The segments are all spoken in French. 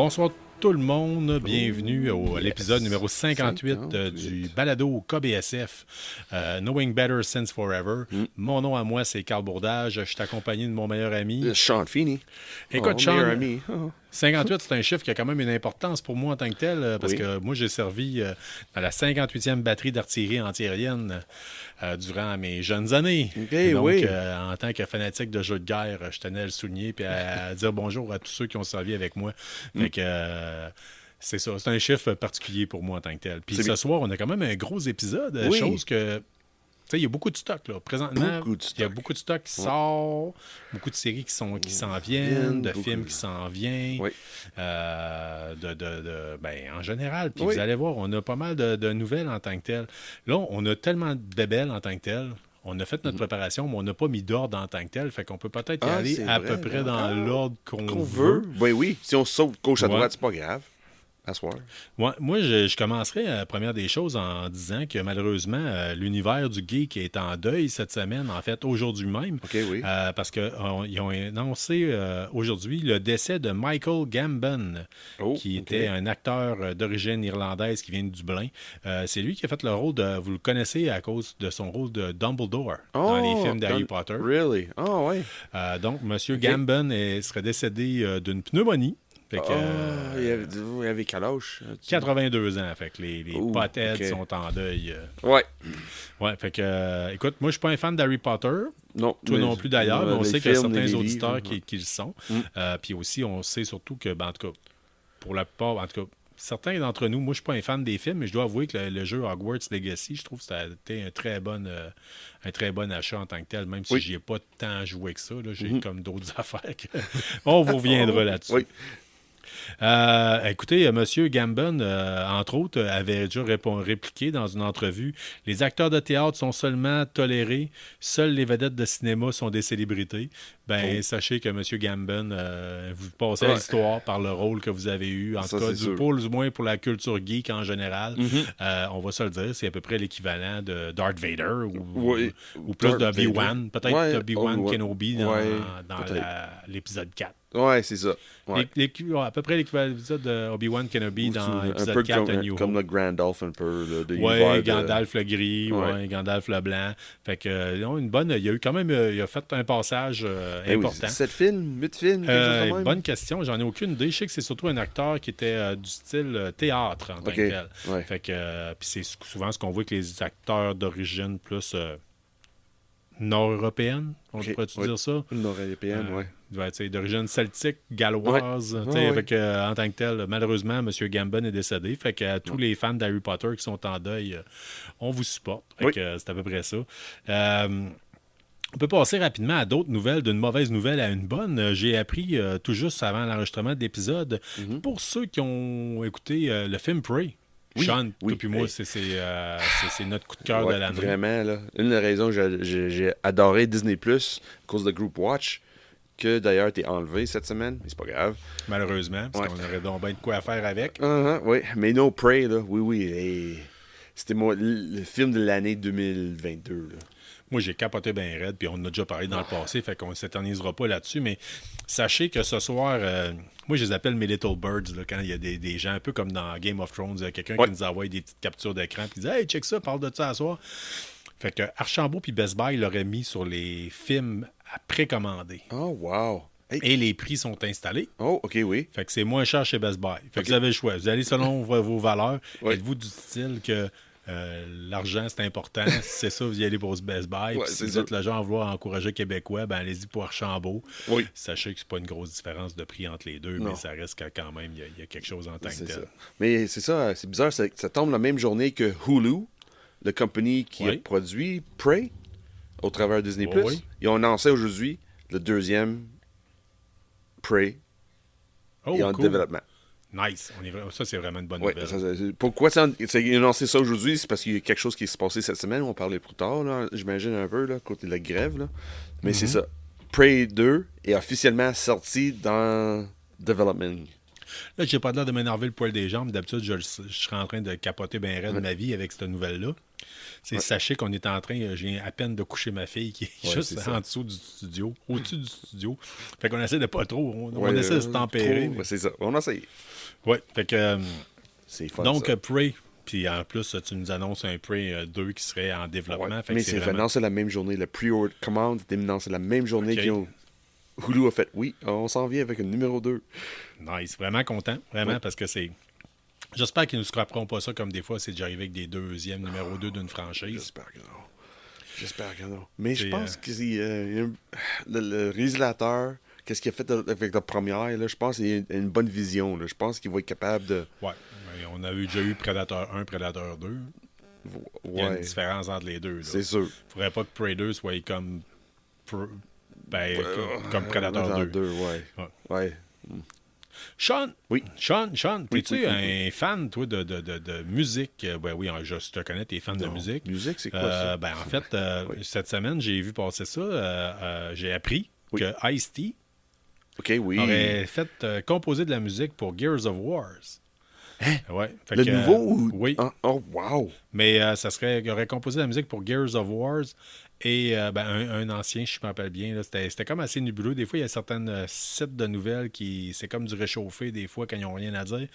Bonsoir tout le monde, bienvenue à l'épisode numéro 58 du balado KBSF, Knowing Better Since Forever. Mon nom à moi, c'est Carl Bourdage, je suis accompagné de mon meilleur ami. Sean Feeney. Écoute, Sean, meilleur ami. 58, c'est un chiffre qui a quand même une importance pour moi en tant que tel, parce que moi, j'ai servi dans la 58e batterie d'artillerie antiaérienne durant mes jeunes années. Donc, en tant que fanatique de jeux de guerre, je tenais à le souligner et à dire bonjour à tous ceux qui ont servi avec moi. Fait que... c'est ça, c'est un chiffre particulier pour moi en tant que tel. Puis ce soir, on a quand même un gros épisode, chose que... Tu sais, il y a beaucoup de stock, là. Présentement, il y a beaucoup de stock qui sort, beaucoup de séries qui s'en viennent, de films qui s'en viennent, en général. Puis vous allez voir, on a pas mal de nouvelles en tant que telles. Là, on a tellement de bébelles en tant que telles. On a fait notre préparation, mais on n'a pas mis d'ordre en tant que tel. Fait qu'on peut peut-être y aller à peu près dans l'ordre qu'on veut. Oui. Si on saute gauche à droite, c'est pas grave. À soir. Ouais, moi, je commencerai la première des choses en disant que malheureusement, l'univers du geek est en deuil cette semaine, en fait, aujourd'hui même. Parce qu'ils ont annoncé aujourd'hui le décès de Michael Gambon, qui était un acteur d'origine irlandaise qui vient de Dublin. C'est lui qui a fait le rôle de... Vous le connaissez à cause de son rôle de Dumbledore dans les films d'Harry Potter. Really? Donc, M. Gambon serait décédé d'une pneumonie. Il avait quel âge? 82 ans. Fait que les potheads sont en deuil. Ouais, fait que, écoute, moi, je suis pas un fan d'Harry Potter. Non. Toi non plus, d'ailleurs, mais on sait qu'il y a certains auditeurs livres, qui le sont. Puis aussi, on sait surtout que, en tout cas, pour la plupart, en tout cas, certains d'entre nous, moi, je suis pas un fan des films, mais je dois avouer que le jeu Hogwarts Legacy, je trouve que ça a été un très bon achat en tant que tel, même si j'y ai pas tant joué que ça. Là, j'ai comme d'autres affaires. On vous reviendra là-dessus. Oui. Écoutez, M. Gambon, entre autres, avait déjà répliqué dans une entrevue: les acteurs de théâtre sont seulement tolérés, seules les vedettes de cinéma sont des célébrités. Sachez que M. Gambon, vous passez à l'histoire par le rôle que vous avez eu, en tout cas, du moins pour la culture geek en général. On va se le dire, c'est à peu près l'équivalent de Darth Vader ou plus d'Obi-Wan, peut-être d'Obi-Wan Kenobi dans l'épisode 4. Ouais, c'est ça. À peu près l'équivalent de Obi-Wan Kenobi dans l'épisode 4 de New Hope. Comme le Gandalf un peu. Gandalf le gris, Gandalf le blanc. Fait que, il y a eu quand même, il a fait un passage important. 7 films, 8 films, quelque chose de même? Bonne question, j'en ai aucune idée. Je sais que c'est surtout un acteur qui était du style théâtre en tant que tel. Fait que, puis c'est souvent ce qu'on voit avec les acteurs d'origine plus nord-européenne, on pourrait-tu dire ça? Nord-européenne, d'origine celtique, galloise. Fait que, en tant que tel, malheureusement, M. Gambon est décédé. Fait que tous les fans d'Harry Potter qui sont en deuil, on vous supporte. Fait que c'est à peu près ça. On peut passer rapidement à d'autres nouvelles, d'une mauvaise nouvelle à une bonne. J'ai appris tout juste avant l'enregistrement de l'épisode, pour ceux qui ont écouté le film Prey. Sean, toi puis moi, c'est notre coup de cœur de l'année. Vraiment, là. Une des raisons que j'ai adoré Disney+, à cause de Group Watch, que d'ailleurs t'es enlevé cette semaine, mais c'est pas grave. Malheureusement, parce qu'on aurait donc bien de quoi faire avec. Mais No Prey, là, c'était le film de l'année 2022, là. Moi, j'ai capoté bien raide, puis on en a déjà parlé dans le passé, fait qu'on ne s'éternisera pas là-dessus, mais sachez que ce soir, moi, je les appelle mes Little Birds, là, quand il y a des gens, un peu comme dans Game of Thrones, quelqu'un qui nous envoie des petites captures d'écran, puis dit « Hey, check ça, parle de ça à soir ». Fait que Archambault puis Best Buy l'auraient mis sur les films à précommander. Oh, wow! Et les prix sont installés. Oh, OK, oui. Fait que c'est moins cher chez Best Buy. Fait que vous avez le choix. Vous allez selon vos valeurs. Êtes-vous du style que l'argent, c'est important? Si c'est ça, vous y allez pour ce Best Buy. Si vous êtes le genre à vouloir encourager Québécois, allez-y pour Archambault. Sachez que c'est pas une grosse différence de prix entre les deux, mais ça reste que quand même, il y a quelque chose en tant que tel. Mais c'est ça, c'est bizarre, ça tombe la même journée que Hulu, le compagnie qui a produit Prey au travers de Disney+. Ils ont annoncé aujourd'hui le deuxième Prey en développement. Nice. Ça, c'est vraiment une bonne nouvelle. Pourquoi ils ont annoncé ça aujourd'hui? C'est parce qu'il y a quelque chose qui s'est passé cette semaine. On va parler plus tard, là, j'imagine un peu, là, côté de la grève. Là. Mais c'est ça. Prey 2 est officiellement sorti dans Development. Là, j'ai pas l'air de m'énerver le poil des jambes. D'habitude, je serais en train de capoter bien raide ma vie avec cette nouvelle-là. Sachez qu'on est en train, j'ai à peine de coucher ma fille qui est juste en dessous du studio, au-dessus du studio. Fait qu'on essaie de pas trop, on essaie de se tempérer. Mais... C'est ça, on essaie. Oui, fait que... c'est fun, donc, ça. Prey, puis en plus, tu nous annonces un Prey 2 qui serait en développement. Fait mais que c'est vraiment la même journée. Le pre-order commande était annoncé la même journée qu'ils ont... Hulu a fait, oui, on s'en vient avec un numéro 2. Nice, vraiment content, vraiment, parce que c'est... J'espère qu'ils ne nous scraperont pas ça comme des fois, c'est déjà arrivé avec des deuxièmes, numéro 2 d'une franchise. J'espère que non. Mais je pense que le réalisateur, qu'est-ce qu'il a fait avec la première, là, je pense qu'il a une bonne vision. Là. Je pense qu'il va être capable de... Ouais, on avait déjà eu Predator 1, Predator 2. Il y a une différence entre les deux. Là. C'est sûr. Il ne faudrait pas que Prey 2 soit comme... comme Predator 2. Ouais. Sean, oui. Sean, es-tu un fan, toi, de musique? Ben oui, je te connais, tu es fan de musique. Musique, c'est quoi ça? Ben, en fait, cette semaine, j'ai vu passer ça. J'ai appris que Ice-T aurait fait composer de la musique pour Gears of War. Hein? Ouais, le nouveau? Oui. Oh, wow! Mais il aurait composé de la musique pour Gears of War. Et un ancien, je me rappelle bien, là, c'était comme assez nébuleux. Des fois, il y a certains sites de nouvelles c'est comme du réchauffé des fois quand ils n'ont rien à dire.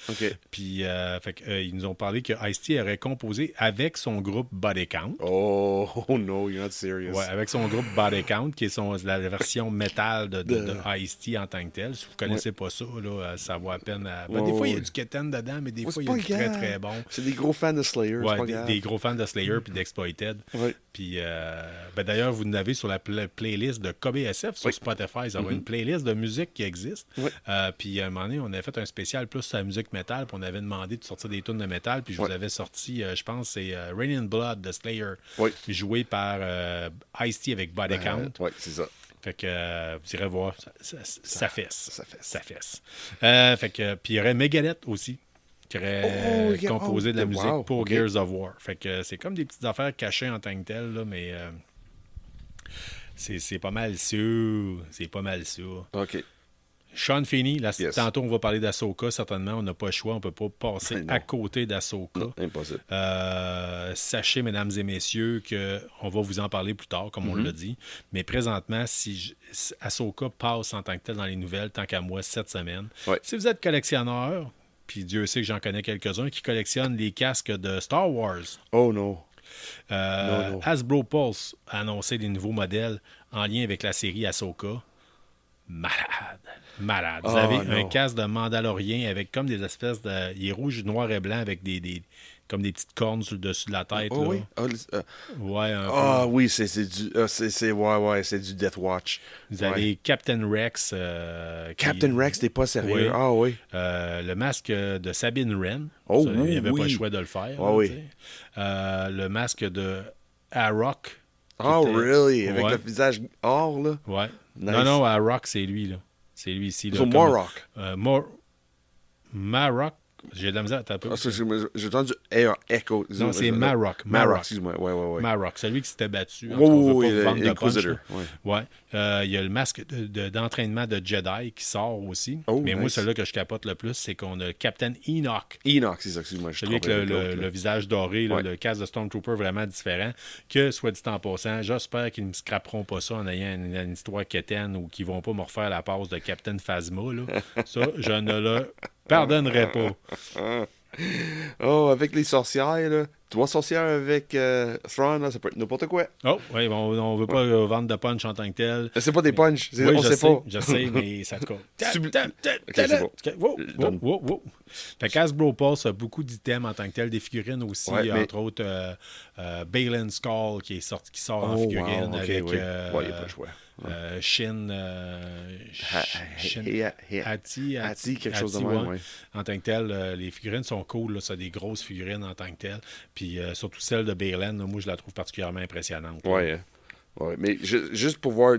Puis ils nous ont parlé que Ice-T aurait composé avec son groupe Body Count. Oh no, you're not serious. Ouais, avec son groupe Body Count, qui est la version métal de Ice-T en tant que tel. Si vous ne connaissez pas ça, là, ça vaut à peine. Des fois, il y a du keten dedans, mais des fois, il y a du très très bon. C'est des gros fans de Slayer. Ouais, des gros fans de Slayer puis d'Exploited. Puis d'ailleurs, vous n'avez sur la playlist de KBSF sur Spotify. Ça va une playlist de musique qui existe. Puis à un moment donné, on avait fait un spécial plus sur la musique métal. Puis on avait demandé de sortir des tunes de métal. Puis je vous avais sorti, je pense, c'est Rain in Blood de Slayer. Joué par Ice-T avec Body Count. Oui, c'est ça. Fait que vous irez voir. Ça fesse. Ça fesse. Fait que, puis il y aurait Megadeth aussi, qui aurait composé de la musique pour Gears of War. Fait que c'est comme des petites affaires cachées en tant que telles, là, mais c'est pas mal sûr. C'est pas mal sûr. OK. Sean Feeney, tantôt on va parler d'Ahsoka, certainement. On n'a pas le choix. On ne peut pas passer à côté d'Ahsoka. Non, impossible. Sachez, mesdames et messieurs, qu'on va vous en parler plus tard, comme on l'a dit. Mais présentement, si Ahsoka passe en tant que tel dans les nouvelles, tant qu'à moi, cette semaine. Si vous êtes collectionneur, puis Dieu sait que j'en connais quelques-uns qui collectionnent les casques de Star Wars. Oh non. Hasbro Pulse a annoncé des nouveaux modèles en lien avec la série Ahsoka. Malade. Vous avez un casque de Mandalorien avec comme des espèces de... Il est rouge, noir et blanc avec comme des petites cornes sur le dessus de la tête. Oh, là. Oui. Oui, c'est du Death Watch. Vous avez Captain Rex. Captain Rex, t'es pas sérieux? Le masque de Sabine Wren. Il n'y avait pas le choix de le faire. Le masque de Arok. Really? Avec le visage or, là? Ouais. Nice. Non, Arok, c'est lui, là. C'est lui ici. C'est Morok. Marok. J'ai de la misère. J'ai entendu Echo. Non, c'est Marok. Excuse-moi. Ouais. Marok, celui qui s'était battu. Inquisitor. Il y a le masque d'entraînement de Jedi qui sort aussi. Mais moi, celui-là que je capote le plus, c'est qu'on a Captain Enoch. Enoch, c'est ça, excuse-moi. Celui avec le visage doré, le casque de Stormtrooper vraiment différent. Que, soit dit en passant, j'espère qu'ils ne me scraperont pas ça en ayant une histoire quétaine ou qu'ils ne vont pas me refaire la passe de Captain Phasma. Là. Ça, je ne le pardonnerai pas. Avec les sorcières, là. 3 sorcières avec Thrawn, là, ça peut être n'importe quoi. Oui, on veut pas vendre de punch en tant que tel. C'est pas des punch, on sait pas. Je sais, mais ça te coûte. C'est bon. Wow. Fait qu'Hasbro Pulse a beaucoup d'items en tant que tel, des figurines aussi, entre autres Baylan Skull qui sort en figurine avec il n'y a pas de choix. Shin Hati, quelque chose de même. En tant que tel, les figurines sont cool, là, c'est des grosses figurines en tant que tel. Puis surtout celle de Baylan, moi je la trouve particulièrement impressionnante. Ouais, mais juste pour voir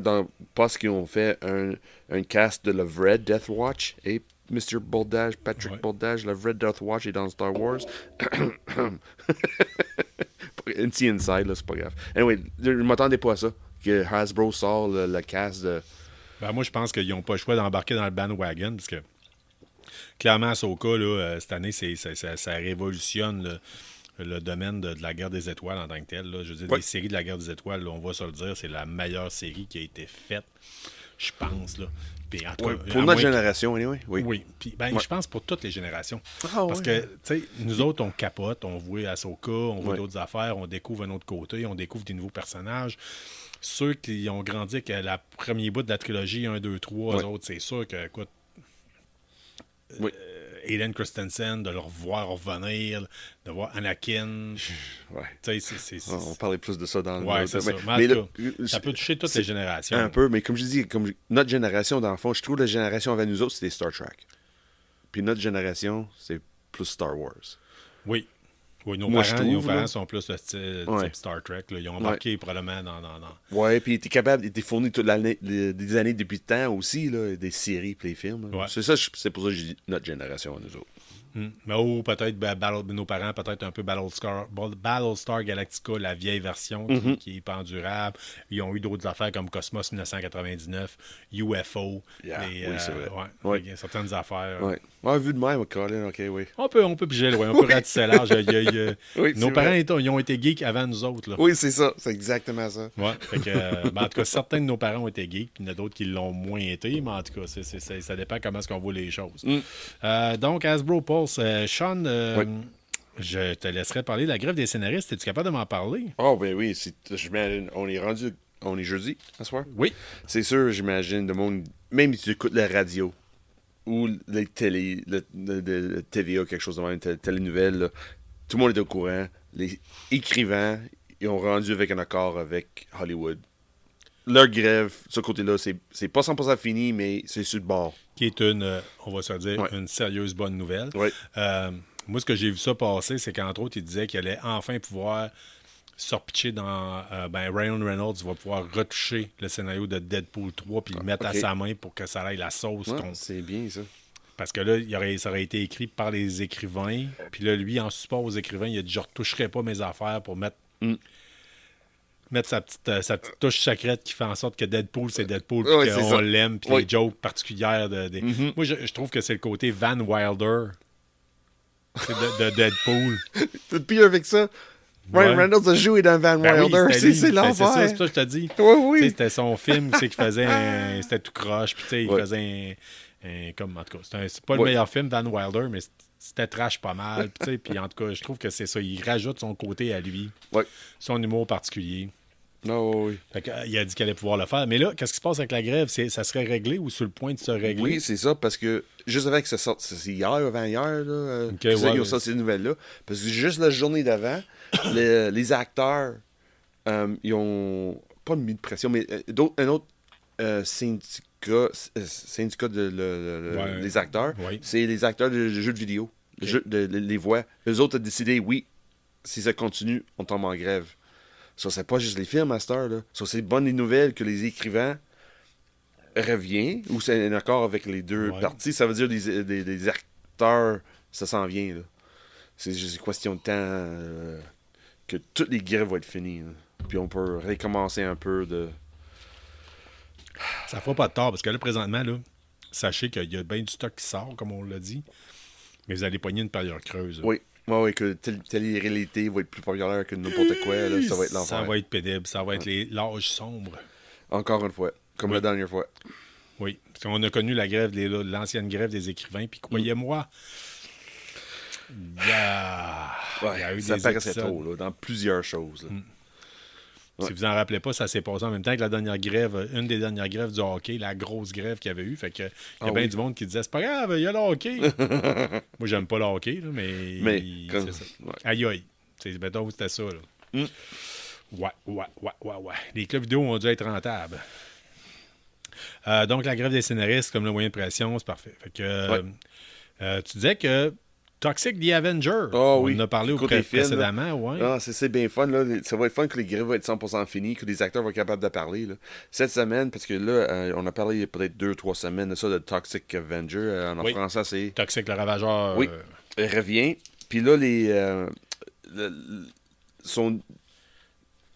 parce qu'ils ont fait un cast de le vrai Death Watch et Mr. Boldage, Patrick Boldage, le vrai Death Watch est dans Star Wars. Un petit inside, là, c'est pas grave. Anyway, je ne m'attendais pas à ça. Que Hasbro sort le cast de... moi, je pense qu'ils n'ont pas le choix d'embarquer dans le bandwagon, parce que clairement, Ahsoka, là, cette année, ça révolutionne le domaine de la guerre des étoiles en tant que tel. Là. Je veux dire, les séries de la guerre des étoiles, là, on va se le dire, c'est la meilleure série qui a été faite, je pense. Là. Puis, pour notre génération, anyway. Oui. Puis, je pense pour toutes les générations. Parce que, tu sais, nous autres, on capote, on voit Ahsoka, on voit d'autres affaires, on découvre un autre côté, on découvre des nouveaux personnages. Ceux qui ont grandi avec la premier bout de la trilogie 1, 2, 3, eux autres, c'est sûr que, écoute, Hayden Christensen, de le revoir revenir, de voir Anakin. On parlait plus de ça dans le... Oui, c'est ça. Ça peut toucher toutes les générations. Un peu, mais comme je dis, notre génération, dans le fond, je trouve que la génération avant nous autres, c'était Star Trek. Puis notre génération, c'est plus Star Wars. Oui. Oui, nos parents sont plus le style type Star Trek. Là. Ils ont embarqué probablement dans... Oui, puis ils étaient capables, ils étaient fournis toute des années depuis le temps aussi, là, des séries et des films. Ouais. C'est pour ça que je dis notre génération à nous autres. Ou peut-être nos parents, peut-être un peu Battlestar Galactica, la vieille version qui est pas endurable. Ils ont eu d'autres affaires comme Cosmos 1999, UFO. Oui, c'est vrai. Il y a certaines affaires. Vu de même, Colin, OK, oui. On peut piger loin, on peut ratisser large. Nos parents ils ont été geeks avant nous autres. Là. Oui, c'est ça. C'est exactement ça. Fait que, en tout cas, certains de nos parents ont été geeks, puis il y en a d'autres qui l'ont moins été, mais en tout cas, ça dépend comment est-ce qu'on voit les choses. Donc, Hasbro Pulse, Sean, je te laisserai parler de la grève des scénaristes. Es-tu capable de m'en parler? Ben oui. On est jeudi, ce soir? Oui. C'est sûr, j'imagine, le monde, même si tu écoutes la radio ou les télé, le TVA, quelque chose de même, télé-nouvelles, tout le monde est au courant. Les écrivains, ils ont rendu avec un accord avec Hollywood. Leur grève, ce côté-là, c'est pas 100% fini, mais c'est sur le bord. Qui est on va se dire, une sérieuse bonne nouvelle. Oui. Moi, ce que j'ai vu ça passer, c'est qu'entre autres, il disait qu'il allait enfin pouvoir se repitcher dans... Ryan Reynolds va pouvoir retoucher le scénario de Deadpool 3 puis le mettre à sa main pour que ça aille la sauce. C'est bien, ça. Parce que là, ça aurait été écrit par les écrivains. Puis là, lui, en support aux écrivains, il a dit « Je ne retoucherai pas mes affaires pour mettre sa petite touche secrète qui fait en sorte que Deadpool, c'est Deadpool, puis qu'on l'aime, puis les jokes particulières. Moi, je trouve que c'est le côté Van Wilder de Deadpool. T'es pire avec ça? Ryan Reynolds a joué dans Van Wilder. Oui, c'est l'enfer. C'est ça que je te dis. Oui. C'était son film qu'il faisait c'était tout croche, puis il faisait comme, en tout cas, c'est pas le meilleur film, Van Wilder, mais c'était trash pas mal. Puis en tout cas, je trouve que c'est ça. Il rajoute son côté à lui. Son humour particulier. Fait que, il a dit qu'il allait pouvoir le faire. Mais là, qu'est-ce qui se passe avec la grève? Ça serait réglé ou sur le point de se régler? Oui, c'est ça, parce que juste avant que ça sorte, c'est hier, avant-hier, là, ils ont sorti ces nouvelles-là. Parce que juste la journée d'avant, les acteurs, ils ont pas mis de pression, mais un autre syndicat des acteurs, c'est les acteurs de jeux de vidéo, les voix. Eux autres ont décidé, oui, si ça continue, on tombe en grève. Ça, c'est pas juste les films à cette heure-là. Ça, c'est bonne nouvelle que les écrivains reviennent, ou c'est un accord avec les deux parties. Ça veut dire des acteurs, ça s'en vient. Là. C'est juste une question de temps que toutes les grèves vont être finies. Là. Puis on peut recommencer un peu de... Ça fera pas de tort, parce que là, présentement, là, sachez qu'il y a bien du stock qui sort, comme on l'a dit, mais vous allez pogner une période creuse. Oui. Que télé-réalité va être plus populaire que n'importe quoi. Là, ça va être l'enfer. Ça va être pénible. Ça va être l'âge sombre. Encore une fois. Comme la dernière fois. Oui. Parce qu'on a connu la grève, l'ancienne grève des écrivains. Puis croyez-moi, il y a eu ça des paraissait épisodes. trop, là, dans plusieurs choses. Là. Si vous en rappelez pas, ça s'est passé en même temps que la dernière grève, une des dernières grèves du hockey, la grosse grève qu'il y avait eu. Fait que il y a bien du monde qui disait c'est pas grave, il y a le hockey. Moi, j'aime pas le hockey, là, mais c'est ça. Aïe. Mettons, c'était ça. Là. Ouais. Les clubs vidéo ont dû être rentables. Donc, la grève des scénaristes, comme le moyen de pression, c'est parfait. Fait que tu disais que Toxic The Avenger. On en a parlé précédemment. C'est bien fun. Là. Ça va être fun que les grèves vont être 100% finies, que les acteurs vont être capables de parler. Là. Cette semaine, parce que là, on a parlé il y a peut-être 2-3 semaines de ça, de Toxic Avenger. En français, c'est... Toxic le Ravageur. Oui, il revient. Puis là,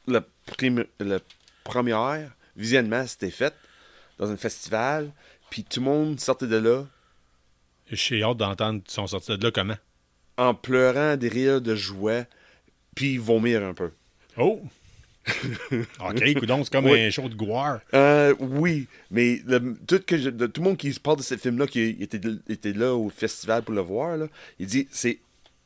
la première visionnement, c'était fait dans un festival. Puis tout le monde sortait de là. J'ai hâte d'entendre qu'ils sont sortis de là comment? En pleurant des rires de joie. puis vomir un peu. Oh! OK, donc c'est comme un show de gore. Oui, mais tout le monde qui parle de ce film-là, qui était là au festival pour le voir, là, il dit c'est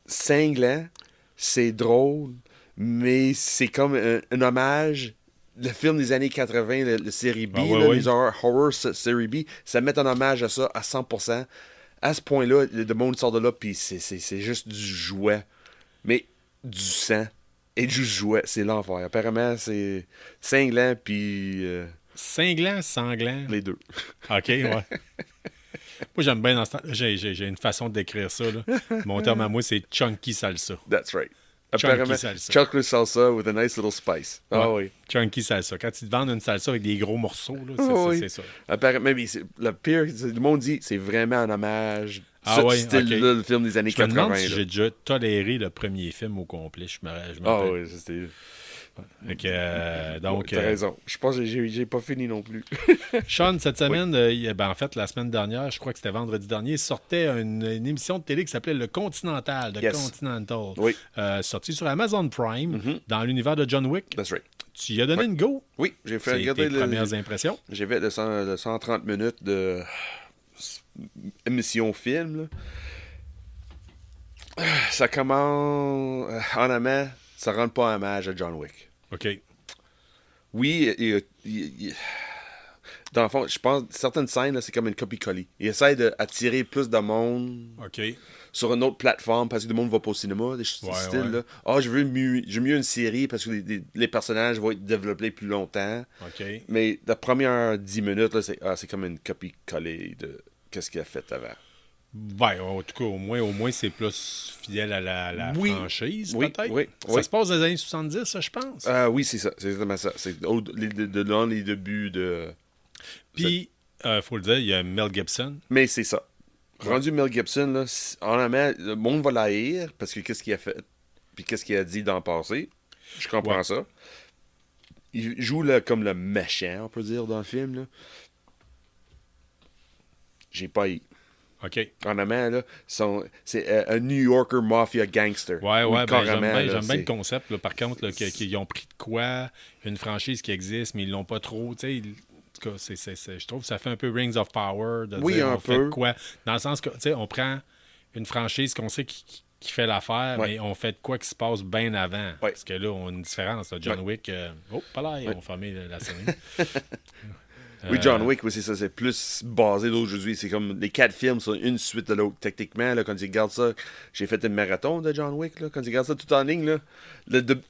cinglant, c'est drôle, mais c'est comme un hommage. Le film des années 80, le série B, les horror série B, ça met un hommage à ça à 100%. À ce point-là, le monde sort de là, puis c'est juste du jouet. Mais du sang et du jouet, c'est l'enfer. Apparemment, c'est cinglant, puis... Cinglant, sanglant? Les deux. OK, ouais. Moi, j'aime bien dans ce temps. J'ai une façon de décrire ça. Là. Mon terme à moi, c'est chunky salsa. That's right. Apparemment, chocolate salsa with a nice little spice. Ah oui. Chunky salsa. Quand ils te vendent une salsa avec des gros morceaux, c'est ça. Apparemment, mais le pire, le monde dit, c'est vraiment un hommage. Style-là, le film des années 80. Je me demande si j'ai déjà toléré le premier film au complet. Oui, c'était... Donc, t'as raison. Je pense que j'ai pas fini non plus. Sean, cette semaine, en fait, la semaine dernière, je crois que c'était vendredi dernier, sortait une émission de télé qui s'appelait Le Continental, Continental. Oui. Sorti sur Amazon Prime, dans l'univers de John Wick. That's right. Tu y as donné une go? Oui, j'ai fait regarder tes premières impressions. J'ai fait le 130 minutes de émission film. Là. Ça commence... honnêtement, ça rend pas hommage à John Wick. OK. Oui, dans le fond, je pense certaines scènes, là, c'est comme une copie-coller. Il essaie d'attirer plus de monde sur une autre plateforme parce que le monde va pas au cinéma, des styles. Là. Je veux mieux une série parce que les personnages vont être développés plus longtemps. OK. Mais la première 10 minutes, là, c'est comme une copie-coller de qu'est-ce qu'il a fait avant. Ben, en tout cas, au moins c'est plus fidèle à la franchise, peut-être. Oui, ça se passe dans les années 70, ça, je pense. Oui, c'est ça. C'est exactement ça. C'est les débuts de... Puis, faut le dire, il y a Mel Gibson. Mais c'est ça. Rendu Mel Gibson, là, honnêtement, le monde va l'haïr parce que qu'est-ce qu'il a fait, puis qu'est-ce qu'il a dit dans le passé. Je comprends ça. Il joue comme le méchant, on peut dire, dans le film. Là. J'ai pas haï. OK. Honnêtement, là, c'est un New Yorker mafia gangster. Ouais, j'aime bien le concept. Là, par contre, là, qu'ils ont pris de quoi, une franchise qui existe, mais ils l'ont pas trop. En tout cas, je trouve que ça fait un peu Rings of Power. De dire, on fait de quoi. Dans le sens que, on prend une franchise qu'on sait qui fait l'affaire, mais on fait de quoi qui se passe bien avant. Parce que là, on a une différence. Là. John Wick, pas là, ils ont fermé la série. Oui, John Wick, c'est ça. C'est plus basé d'aujourd'hui. C'est comme les 4 films sont une suite de l'autre. Techniquement, là, quand tu regardes ça, j'ai fait une marathon de John Wick. Là, quand tu regardes ça tout en ligne, là,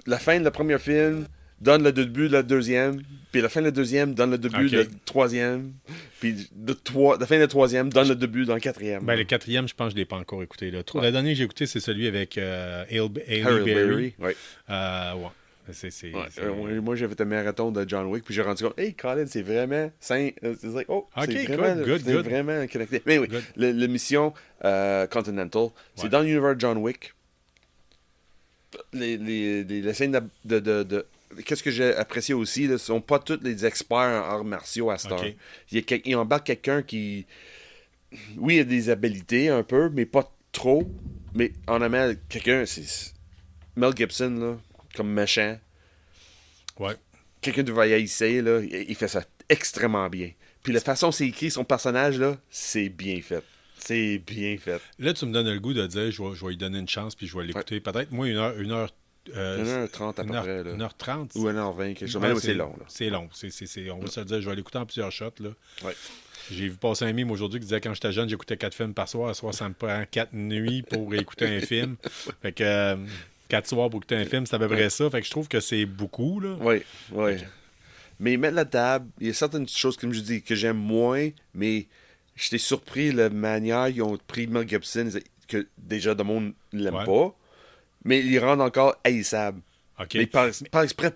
la fin de le premier film donne le début de le deuxième. Puis la fin de le deuxième donne le début de le troisième. Puis la fin de le troisième donne le début dans le quatrième. Ben, le quatrième, je pense que je ne l'ai pas encore écouté. Là. Le dernier que j'ai écouté, c'est celui avec Halle Berry. Moi, j'ai fait un marathon de John Wick, puis j'ai rendu compte, hey, Colin, c'est vraiment c'est vraiment connecté. Mais oui, l'émission Continental, c'est dans l'univers de John Wick. Les scènes de qu'est-ce que j'ai apprécié aussi, ne sont pas tous les experts en arts martiaux à cette heure. Il embarque quelqu'un qui, oui, il a des habilités un peu, mais pas trop. Mais en amont, quelqu'un, c'est Mel Gibson, là. Comme méchant. Ouais. Quelqu'un de vieillissé, là, il fait ça extrêmement bien. Puis la façon dont c'est écrit, son personnage, là, c'est bien fait. C'est bien fait. Là, tu me donnes le goût de dire, je vais lui donner une chance, puis je vais l'écouter. Peut-être, moi, 1h30 à peu près. 1h30. Ou 1h20, quelque chose. Mais c'est long. Là. C'est long. On va se le dire, je vais l'écouter en plusieurs shots. Là. Ouais. J'ai vu passer un mime aujourd'hui qui disait quand j'étais jeune, j'écoutais 4 films par soir. À soir, ça me prend 4 nuits pour écouter un film. Fait que 4 soirs pour écouter un film, c'est à peu près ça. Fait que je trouve que c'est beaucoup. Là. Oui. Mais mettre la table, il y a certaines choses, comme je dis, que j'aime moins, mais j'étais surpris de la manière ils ont pris Mel Gibson, que déjà le monde ne l'aime pas, mais ils rendent encore haïssable. Okay. Mais par exprès,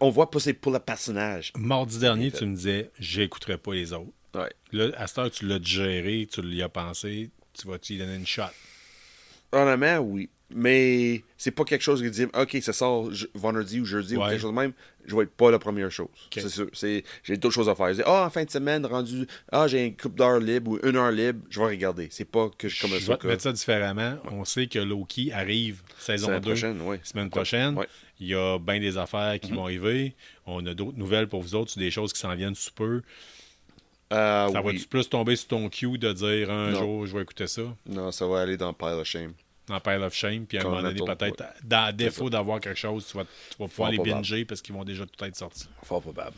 on voit passer pour le personnage. Mardi dernier, tu me disais, j'écouterai pas les autres. Ouais. Là, à cette heure, tu l'as digéré, tu l'y as pensé, tu vas-tu y donner une shot? Honnêtement, oui. Mais c'est pas quelque chose qui dit OK, ça sort vendredi ou jeudi ou quelque chose de même. Je vais être pas la première chose. Okay. C'est sûr. J'ai d'autres choses à faire. Je dis, en fin de semaine, rendu, j'ai une couple d'heures libre ou une heure libre, je vais regarder. C'est pas que je commence ça. Je vais te mettre ça différemment. Ouais. On sait que Loki arrive saison 2, semaine prochaine. Ouais. Il y a bien des affaires qui vont arriver. On a d'autres nouvelles pour vous autres sur des choses qui s'en viennent sous peu. Ça va-tu plus tomber sur ton cue de dire un jour, je vais écouter ça? Non, ça va aller dans Pile of Shame. Dans Pile of Shame, puis à un moment donné, peut-être, à défaut d'avoir quelque chose, tu vas pouvoir les binger parce qu'ils vont déjà tout être sortis. Fort probable.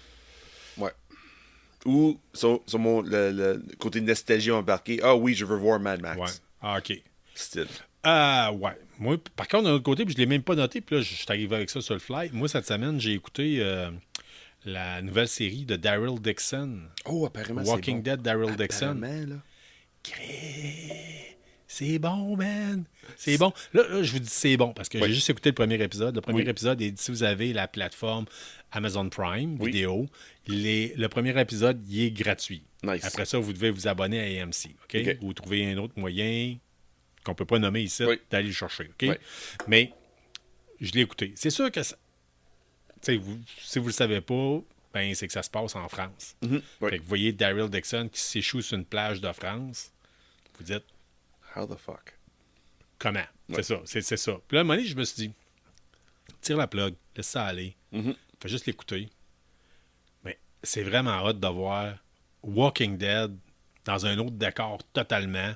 Ouais. Ou, sur le côté nostalgie embarqué, oui, je veux voir Mad Max. Ouais. Ah, OK. Style. Ouais. Moi, par contre, d'un autre côté, puis je ne l'ai même pas noté, puis là, je suis arrivé avec ça sur le fly. Moi, cette semaine, j'ai écouté la nouvelle série de Daryl Dixon. Oh, apparemment, Walking Dead, Daryl Dixon. Là. C'est bon, man. C'est bon. Là, je vous dis c'est bon parce que j'ai juste écouté le premier épisode. Le premier épisode, et si vous avez la plateforme Amazon Prime vidéo, le premier épisode, il est gratuit. Nice. Après ça, vous devez vous abonner à AMC. OK? Vous trouvez un autre moyen qu'on ne peut pas nommer ici d'aller le chercher. OK? Mais je l'ai écouté. C'est sûr que si vous ne le savez pas, ben, c'est que ça se passe en France. Fait que vous voyez Daryl Dixon qui s'échoue sur une plage de France. Vous dites how the fuck? Comment? C'est ça, c'est ça. Puis là, à un moment donné, je me suis dit, tire la plug, laisse ça aller. Fais juste l'écouter. Mais c'est vraiment hot de voir Walking Dead dans un autre décor totalement,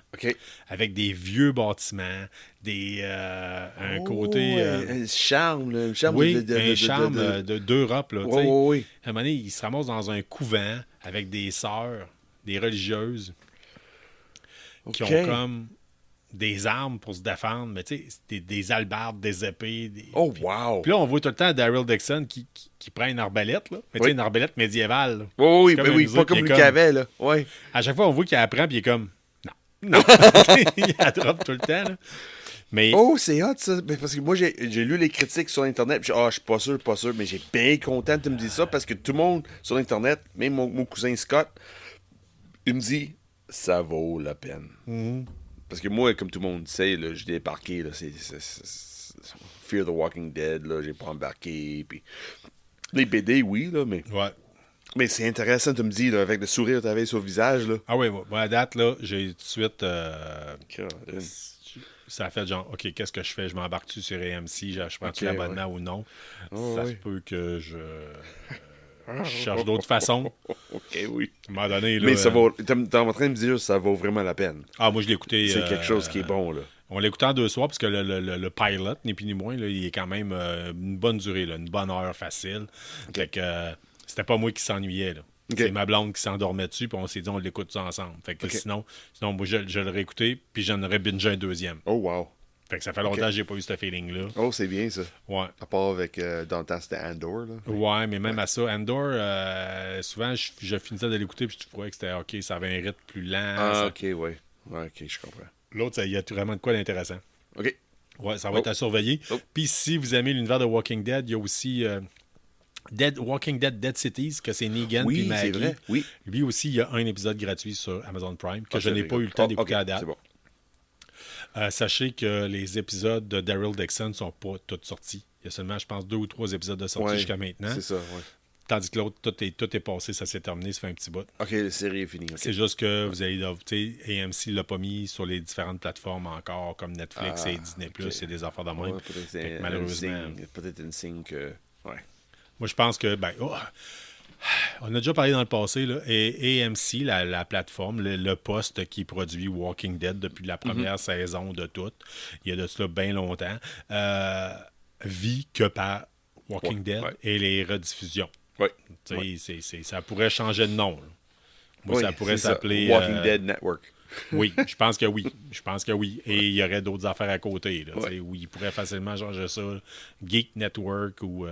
avec des vieux bâtiments, un côté... un charme, un charme d'Europe. Là, À un moment donné, il se ramasse dans un couvent avec des sœurs, des religieuses, qui ont comme des armes pour se défendre, mais tu sais, des hallebardes, des épées. Wow! Puis là, on voit tout le temps Daryl Dixon qui prend une arbalète, là. Mais tu sais, une arbalète médiévale. Là. Oui, pas comme lui qu'il avait, là. Ouais. À chaque fois, on voit qu'il apprend, puis il est comme, non. Il la drop tout le temps, là. Mais... c'est hot, ça. Parce que moi, j'ai lu les critiques sur Internet, puis je suis pas sûr, mais j'ai bien content de me dire ça, parce que tout le monde sur Internet, même mon cousin Scott, il me dit, ça vaut la peine. Parce que moi, comme tout le monde sait, là, j'ai débarqué, là, c'est Fear the Walking Dead, là, j'ai pas embarqué, puis les BD, oui, là, mais... Ouais. Mais c'est intéressant, tu me dis, là, avec le sourire que tu avais sur le visage, là. Ah oui, à date, là, j'ai tout de suite... ça a fait genre, OK, qu'est-ce que je fais? Je m'embarque-tu sur AMC? Je prends-tu l'abonnement ou non? Ça se peut que je cherche d'autres façons. OK, oui. À un moment donné, là... Mais ça vaut... T'es en train de me dire que ça vaut vraiment la peine. Ah, moi, je l'ai écouté... C'est quelque chose qui est bon, là. On l'a écouté en 2 soirs, parce que le pilot, ni plus ni moins, là, il est quand même une bonne durée, là, une bonne heure facile. Fait que c'était pas moi qui s'ennuyais, là. C'est ma blonde qui s'endormait dessus, puis on s'est dit, on l'écoute ça ensemble. Fait que sinon, moi, je l'aurais écouté, puis j'en aurais bingé un deuxième. Oh, wow. Fait que ça fait longtemps que j'ai pas eu ce feeling-là. Oh, c'est bien, ça. Ouais. À part avec, dans le temps, c'était Andor, là. Ouais, mais même à ça, Andor, souvent, je finissais de l'écouter, puis je trouvais que c'était OK, ça avait un rythme plus lent. Ah, OK, ouais. Ouais, OK, je comprends. L'autre, il y a vraiment de quoi d'intéressant. OK. Ouais, ça va être à surveiller. Puis si vous aimez l'univers de Walking Dead, il y a aussi Walking Dead Dead Cities, que c'est Negan puis Maggie. C'est vrai. Oui. Lui aussi, il y a un épisode gratuit sur Amazon Prime que je n'ai pas eu le temps d'écouter à date. C'est bon. Sachez que les épisodes de Daryl Dixon ne sont pas tous sortis. Il y a seulement, je pense, 2 ou 3 épisodes de sortie jusqu'à maintenant. C'est ça, oui. Tandis que l'autre, tout est passé, ça s'est terminé, ça fait un petit bout. OK, la série est finie. Okay. C'est juste que vous allez, AMC ne l'a pas mis sur les différentes plateformes encore, comme Netflix et Disney+, c'est des affaires de même. Ouais, malheureusement. Peut-être une signe que... Ouais. Moi, je pense que, on a déjà parlé dans le passé, là, et AMC, la plateforme, le poste qui produit Walking Dead depuis la première saison de tout, il y a de cela bien longtemps, vit que par Walking Dead et les rediffusions. Ça pourrait changer de nom. Là. Moi, ça pourrait s'appeler... Walking Dead Network. Oui, je pense que oui. Et il y aurait d'autres affaires à côté. Là, où ils pourraient facilement changer ça. Geek Network ou...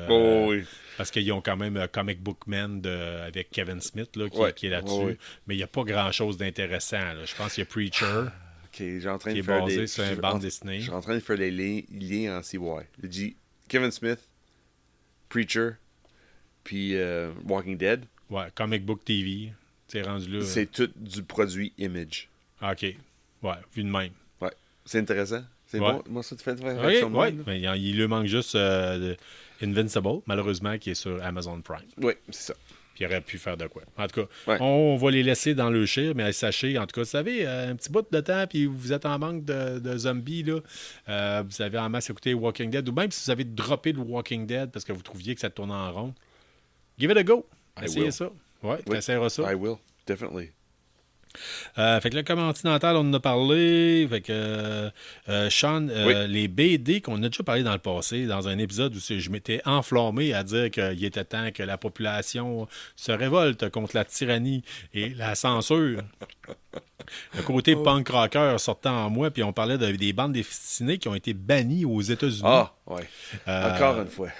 Parce qu'ils ont quand même Comic Book Man avec Kevin Smith là, qui est là-dessus. Mais il n'y a pas grand-chose d'intéressant. Là. Je pense qu'il y a Preacher qui est basé sur une bande dessinée. Je suis en train de faire les liens en CY. Il dit Kevin Smith, Preacher, puis Walking Dead. Ouais, Comic Book TV. C'est rendu là. C'est tout du produit Image. OK. Ouais, vu de même. Ouais. C'est intéressant. C'est bon. Moi, ça, tu fais Oui. Mais il lui manque juste Invincible, malheureusement, qui est sur Amazon Prime. Oui, c'est ça. Puis il aurait pu faire de quoi. En tout cas, on va les laisser dans le chire, mais sachez, en tout cas, vous savez, un petit bout de temps, puis vous êtes en manque de zombies, là. Vous avez en masse écouté Walking Dead, ou même si vous avez droppé le Walking Dead parce que vous trouviez que ça tournait en rond, give it a go. Essayez ça. Ouais, tu essaieras ça. I will, definitely. Fait que le Continental, on en a parlé. Fait que Sean, les BD qu'on a déjà parlé dans le passé, dans un épisode où je m'étais enflammé à dire qu'il était temps que la population se révolte contre la tyrannie et la censure. Le côté punk rocker sortant en moi, puis on parlait des bandes dessinées qui ont été bannies aux États-Unis. Ah, oui. Encore une fois.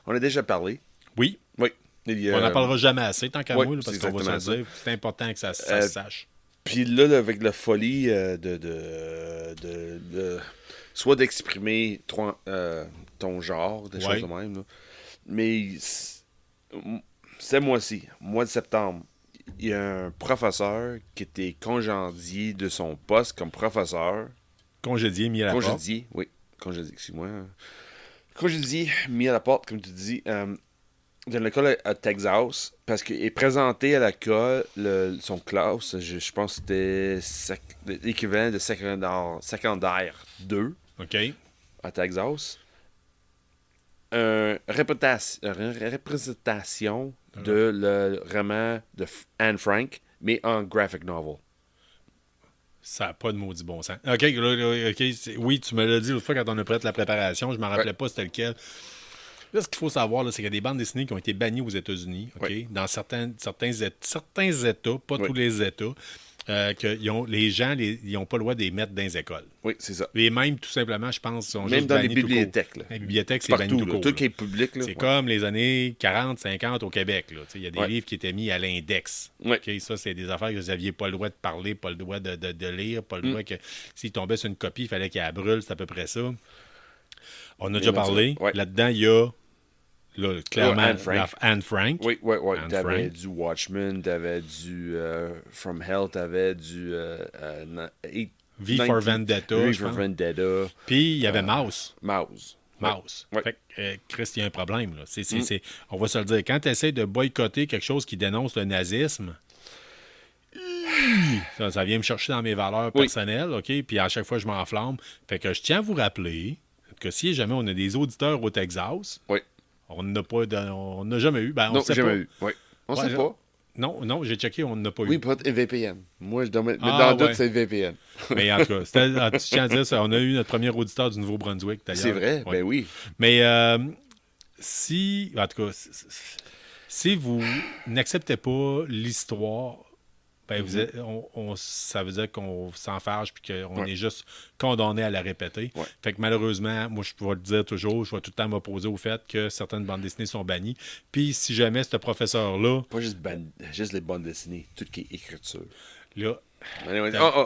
On a déjà parlé. Oui. Oui. On n'en parlera jamais assez, tant qu'à moi, là, parce qu'on va se dire c'est important que ça se sache. Puis là, avec la folie soit d'exprimer ton genre, des choses de même. Là. Mais ce mois-ci, mois de septembre, il y a un professeur qui était congédié de son poste comme professeur. Congédié, mis à la porte. Congédié, oui. Congédié, excuse-moi. Congédié, mis à la porte, comme tu dis. Dans l'école à Texas, parce qu'il est présenté à l'école, son classe, je pense que c'était l'équivalent de secondaire 2 à Texas. Une représentation de le roman de Anne Frank, mais en graphic novel. Ça n'a pas de maudit bon sens. OK. Oui, tu me l'as dit l'autre fois quand on a prêté la préparation, je ne me rappelais pas c'était lequel. Là, ce qu'il faut savoir, là, c'est qu'il y a des bandes dessinées qui ont été bannies aux États-Unis, dans certains États, pas tous les États, que les gens, ils n'ont pas le droit de les mettre dans les écoles. Oui, c'est ça. Et même, tout simplement, je pense, sont même juste dans bannis les bibliothèques. Là. Les bibliothèques, c'est partout, banni tout court. Tout qui est public. C'est comme les années 40, 50 au Québec. Il y a des livres qui étaient mis à l'index. Ça, c'est des affaires que vous n'aviez pas le droit de parler, pas le droit de lire, pas le droit que s'ils tombaient sur une copie, il fallait qu'elle brûle. C'est à peu près ça. On a déjà parlé. Là-dedans, il y a clairement Anne Frank. Oui. T'avais du Watchmen, t'avais du From Hell, t'avais du V for Vendetta. Puis il y avait Mouse. Fait que, Chris, il y a un problème. Là. On va se le dire. Quand tu essaies de boycotter quelque chose qui dénonce le nazisme, ça vient me chercher dans mes valeurs personnelles, OK? Puis à chaque fois, je m'enflamme. Fait que je tiens à vous rappeler que si jamais on a des auditeurs au Texas, on n'a jamais eu. Ben, on non, sait jamais pas. eu. Oui. On sait pas. Non, j'ai checké, on n'a pas eu. Oui, pas de VPN. Moi, je dois mettre dans le doute, c'est VPN. Mais en tout cas, tu tiens à dire ça, on a eu notre premier auditeur du Nouveau-Brunswick, d'ailleurs. C'est vrai, ben oui. Mais en tout cas, si vous n'acceptez pas l'histoire, ben ça veut dire qu'on s'en fâche puis qu'on est juste condamné à la répéter. Fait que malheureusement, moi, je vais le dire toujours, je vais tout le temps m'opposer au fait que certaines bandes dessinées sont bannies. Puis si jamais ce professeur-là... Pas juste les bandes dessinées, tout ce qui est écriture. Là...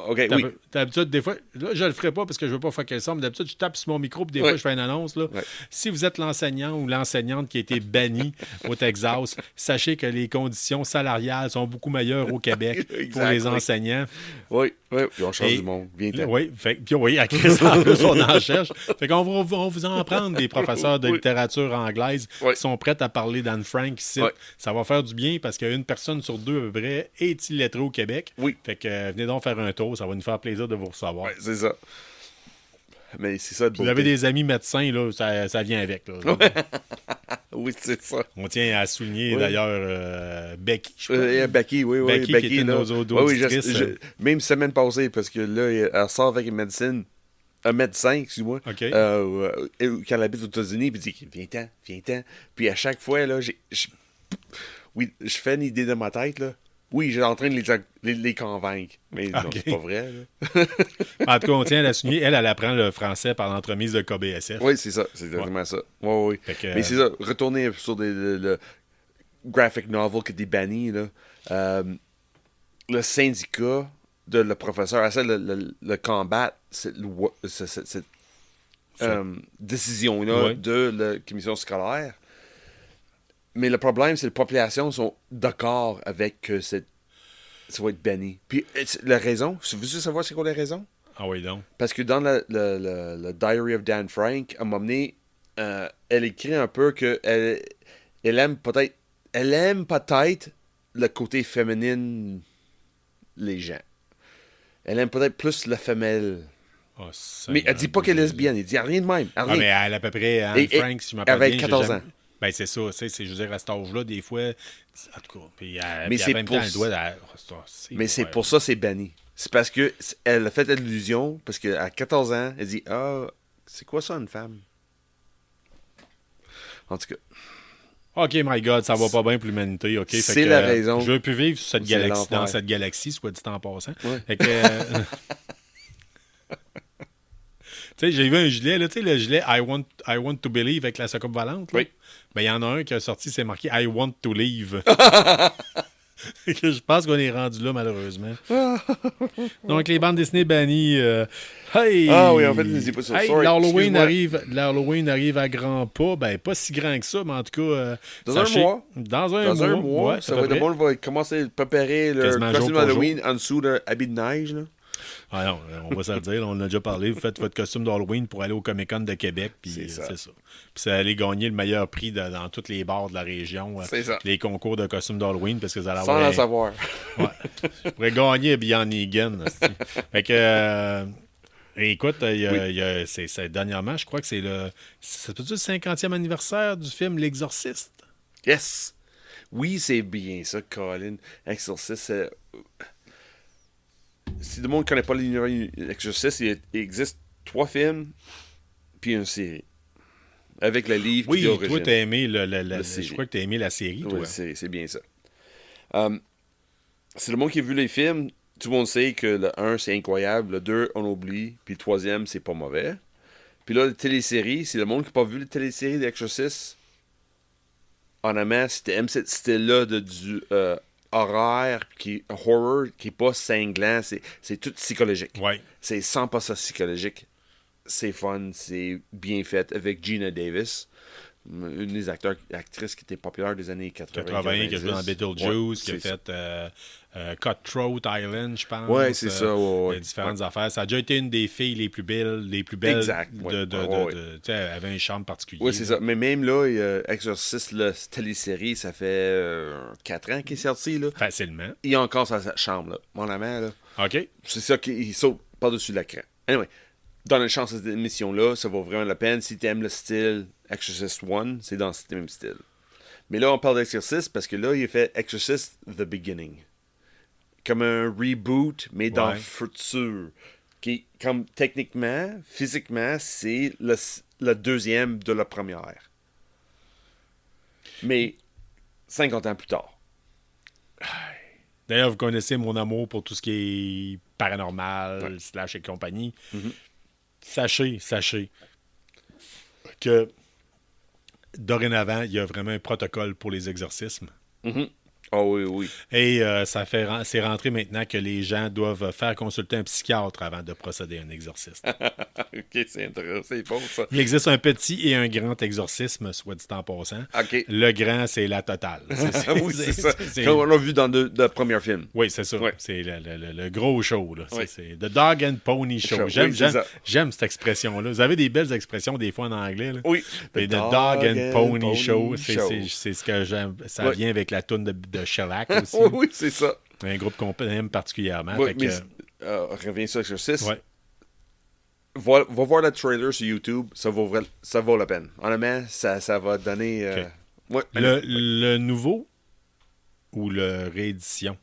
OK, oui. D'habitude, des fois, là, je le ferai pas parce que je veux pas faire qu'elle semble. D'habitude, je tape sur mon micro puis des fois, je fais une annonce. Là. Si vous êtes l'enseignant ou l'enseignante qui a été banni au Texas, sachez que les conditions salariales sont beaucoup meilleures au Québec pour les enseignants. Oui, puis on change du monde. Oui, à Chris, en plus, on en cherche. Fait qu'on va vous en prendre des professeurs de littérature anglaise qui sont prêts à parler d'Anne Frank ici. Ça va faire du bien parce qu'une personne sur deux, à peu près, est illettrée au Québec. Fait que venez donc faire un tour, ça va nous faire plaisir de vous recevoir. Oui, c'est ça. Mais c'est ça. Vous avez des amis médecins, là, ça vient avec. Là. Oui, c'est ça. On tient à souligner d'ailleurs Becky. Becky, oui. Becky qui était nos auditrices. Même semaine passée, parce que là, elle sort avec un médecin, excuse-moi, qui habite aux États-Unis, puis dit viens-t'en. Puis à chaque fois, là, je fais une idée dans ma tête, là. Oui, j'ai en train de les convaincre. Mais non, c'est pas vrai. Là. En tout cas, on tient à la souligner. Elle apprend le français par l'entremise de KBSF. Oui, c'est ça. C'est exactement ça. Oui. Mais c'est ça. Retourner sur le graphic novel qui est banni. Là. Le syndicat de le professeur essaie de le combattre cette décision-là de la commission scolaire. Mais le problème, c'est que les populations sont d'accord avec que ça va être banni. Puis, la raison, vous voulez savoir c'est quoi la raison? Ah oui, donc. Parce que dans le Diary of Dan Frank, à un moment donné, elle écrit un peu que elle aime peut-être le côté féminin les gens. Elle aime peut-être plus la femelle. Oh, mais elle dit pas qu'elle est lesbienne, elle dit rien de même. Ah, mais elle a à peu près, Anne Frank, si je m'appelle bien. Avec 14 ans. Ben, c'est ça, je veux dire, à cet âge-là, des fois, en tout cas, puis, mais en même temps, elle doit... mais c'est pour ça c'est banni. C'est parce que elle a fait l'illusion, parce qu'à 14 ans, elle dit « Ah, c'est quoi ça, une femme? » En tout cas... OK, my God, ça va pas bien pour l'humanité, OK? C'est la raison. Je veux plus vivre dans cette galaxie, soit dit en passant. Ouais. Fait que... Tu sais, j'ai vu un gilet, là, tu sais, le gilet I want to believe avec la soucoupe volante. Là. Oui. Ben, il y en a un qui a sorti, c'est marqué I want to leave. Je pense qu'on est rendu là, malheureusement. Donc, les bandes dessinées bannies. Hey! Ah oui, en fait, n'hésitez pas sur hey, l'Halloween arrive à grands pas. Ben, pas si grand que ça, mais en tout cas. Dans un mois. Ouais, ça va, le monde va commencer à préparer le costume Halloween en dessous d'un habit de neige, là. Ah non, on va se le dire, on en a déjà parlé. Vous faites votre costume d'Halloween pour aller au Comic-Con de Québec, puis c'est ça. Puis c'est aller gagner le meilleur prix dans tous les bars de la région. C'est ça. Les concours de costumes d'Halloween, parce que vous allez avoir... Sans le savoir. Ouais. Je pourrais gagner Beyond Negan. Fait que... écoute, c'est dernièrement, je crois que c'est le 50e anniversaire du film L'Exorciste. Yes! Oui, c'est bien ça, Colin. Exorciste, si le monde ne connaît pas l'univers Exorcist, il existe 3 films puis une série. Avec le livre qui est origine. Oui, toi, t'as aimé je crois que t'as aimé la série, toi. Oui, c'est bien ça. Si le monde qui a vu les films, tout le monde sait que le 1, c'est incroyable, le 2, on oublie, puis le 3e, c'est pas mauvais. Puis là, la télésérie, si le monde qui n'a pas vu la télésérie d'Exorcist, honnêtement, c'était cette style-là du... horreur, horror, qui est pas cinglant, c'est tout psychologique. Ouais. C'est 100% psychologique. C'est fun, c'est bien fait avec Gina Davis, une des actrices qui était populaire des années 80. Qui a joué dans Beetlejuice, qui a fait Cutthroat Island, je pense. Oui, c'est ça. Différentes affaires. Ça a déjà été une des filles les plus belles. Exact. Elle avait un charme particulier. Oui, c'est ça. Mais même là, Exorcist, la télésérie, ça fait 4 ans qu'il est sorti. Là. Facilement. Il a encore sa chambre, là. Mon amant, là. OK. C'est ça qu'il saute par-dessus l'écran. Anyway, dans la chance de cette émission-là, ça vaut vraiment la peine. Si tu aimes le style Exorcist 1, c'est dans ce même style. Mais là, on parle d'Exorcist parce que là, il a fait Exorcist The Beginning. Comme un reboot, mais dans le futur. Qui, comme techniquement, physiquement, c'est le deuxième de la première. Mais 50 ans plus tard. D'ailleurs, vous connaissez mon amour pour tout ce qui est paranormal, slash et compagnie. Mm-hmm. Sachez que dorénavant, il y a vraiment un protocole pour les exorcismes. Mm-hmm. Oh oui. Et c'est rentré maintenant que les gens doivent faire consulter un psychiatre avant de procéder à un exorcisme. OK, c'est intéressant, c'est bon ça. Il existe un petit et un grand exorcisme, soit dit en passant. OK. Le grand, c'est la totale. Oui, c'est ça. Comme on l'a vu dans le premier film. Oui, c'est ça. Ouais. C'est le gros show. Là. Ouais. C'est The Dog and Pony Show. J'aime cette expression-là. Vous avez des belles expressions des fois en anglais. Là. Oui. The Dog and Pony Show, c'est ce que j'aime. Ça vient avec la toune de Shellac aussi. Oui, c'est ça. Un groupe qu'on aime particulièrement. Oui, mais reviens sur Exorcist. Ouais. Va voir le trailer sur YouTube, ça vaut la peine. Honnêtement, ça va donner... Okay. Le nouveau ou le réédition?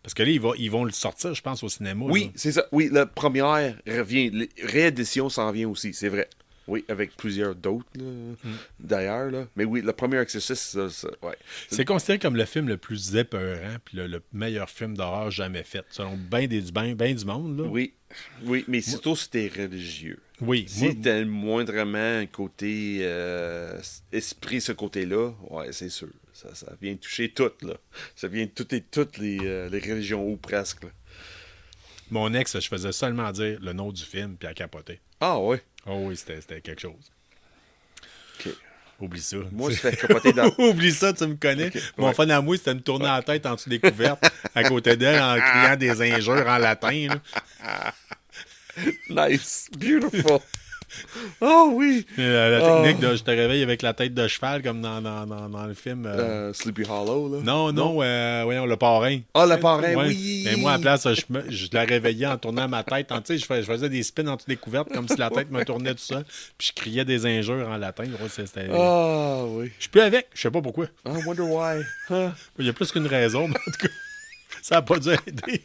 Parce que là, ils vont le sortir, je pense, au cinéma. Oui, là. c'est ça. Oui, la première revient. La réédition s'en vient aussi, c'est vrai. Oui, avec plusieurs d'autres, d'ailleurs. Là. Mais oui, le premier Exorcist, ouais. C'est considéré comme le film le plus épeurant puis le meilleur film d'horreur jamais fait, selon bien du monde. Là. Oui, mais surtout si t'es religieux. Oui. Si t'as moindrement un côté esprit, ce côté-là, ouais, c'est sûr. Ça vient toucher toutes, là. Ça vient toucher toutes les religions, ou presque, là. Mon ex, je faisais seulement dire le nom du film, puis elle capotait. Ah, ouais. Oh oui, c'était quelque chose. OK. Oublie ça. Moi, je fais capoter dans... Oublie ça, tu me connais. Okay. Mon fun à moi, c'était de me tourner la tête en dessous des couvertes, à côté d'elle, en criant des injures en latin. Là. Nice. Beautiful. Oh oui! La technique de je te réveille avec la tête de cheval, comme dans le film. Sleepy Hollow, là. Non, voyons, le parrain. Ah, le parrain, Ouais. oui! Mais moi, à la place, je la réveillais en tournant ma tête. Tu sais, je faisais des spins en dessous des couvertes comme si la tête me tournait tout seul. Puis je criais des injures en latin. Ah, oui. Je suis plus avec, je sais pas pourquoi. I wonder why. Huh? Il y a plus qu'une raison, mais en tout cas, ça n'a pas dû aider.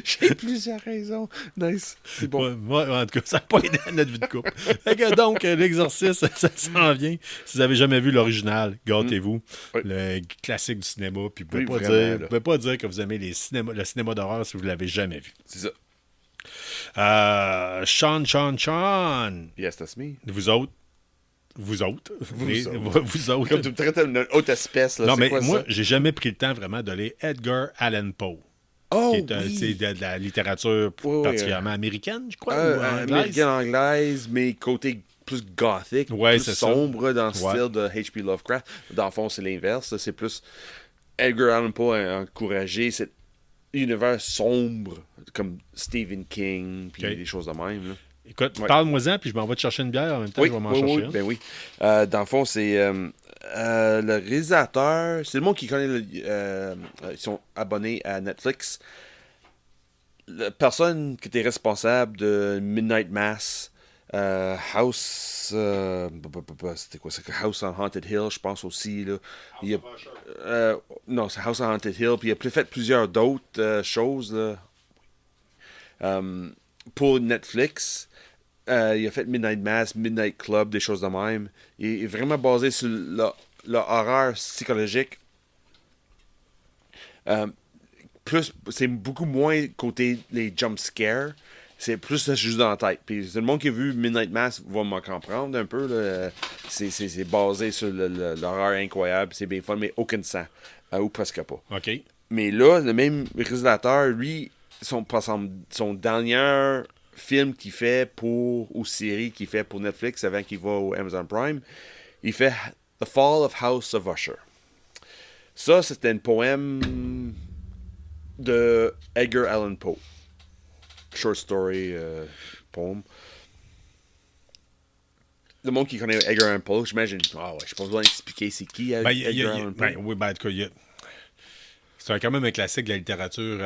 J'ai plusieurs raisons. Nice. C'est bon. Ouais, en tout cas, ça n'a pas aidé à notre vie de couple. Fait que donc, l'exorcisme, ça s'en vient. Si vous n'avez jamais vu l'original, gâtez-vous. Oui. Le classique du cinéma. Puis vous ne Oui, pouvez pas dire que vous aimez le cinéma d'horreur si vous ne l'avez jamais vu. C'est ça. Sean. Yes, that's me. Vous autres. Vous autres. Comme tu me traites d'une haute espèce. Là. Non, mais quoi, moi, ça? j'ai jamais pris le temps vraiment de lire Edgar Allan Poe. Oh, Qui est oui. de la littérature particulièrement américaine, je crois. Ou anglaise. Américaine-anglaise, mais côté plus gothique, Ouais, plus sombre dans le style de H.P. Lovecraft. Dans le fond, c'est l'inverse. C'est plus Edgar Allan Poe a encouragé cet univers sombre, comme Stephen King, puis des choses de même. Là. Écoute, parle-moi-en, puis je m'en vais te chercher une bière en même temps. Je vais m'en chercher une. Ben oui. Dans le fond, c'est le réalisateur. C'est le monde qui connaît. Ils sont abonnés à Netflix. La personne qui était responsable de Midnight Mass, House. C'était quoi? C'est House on Haunted Hill, je pense aussi. Là. Non, c'est House on Haunted Hill. Puis il a fait plusieurs d'autres choses là, pour Netflix. Il a fait Midnight Mass, Midnight Club, des choses de même. Il est vraiment basé sur l'horreur psychologique. C'est beaucoup moins côté les jump scares. C'est plus juste dans la tête. Puis le monde qui a vu Midnight Mass va me comprendre un peu. Là. C'est basé sur l'horreur incroyable. C'est bien fun, mais aucun sang. Ou presque pas. OK. Mais là, le même réalisateur, lui, son dernier film qu'il fait ou série qu'il fait pour Netflix avant qu'il va au Amazon Prime, il fait The Fall of House of Usher. Ça, c'était un poème de Edgar Allan Poe. Short story poem. Le monde qui connaît Edgar Allan Poe, j'imagine, je n'ai pas besoin d'expliquer c'est qui Edgar Allan Poe. Oui, en tout cas, c'est quand même un classique de la littérature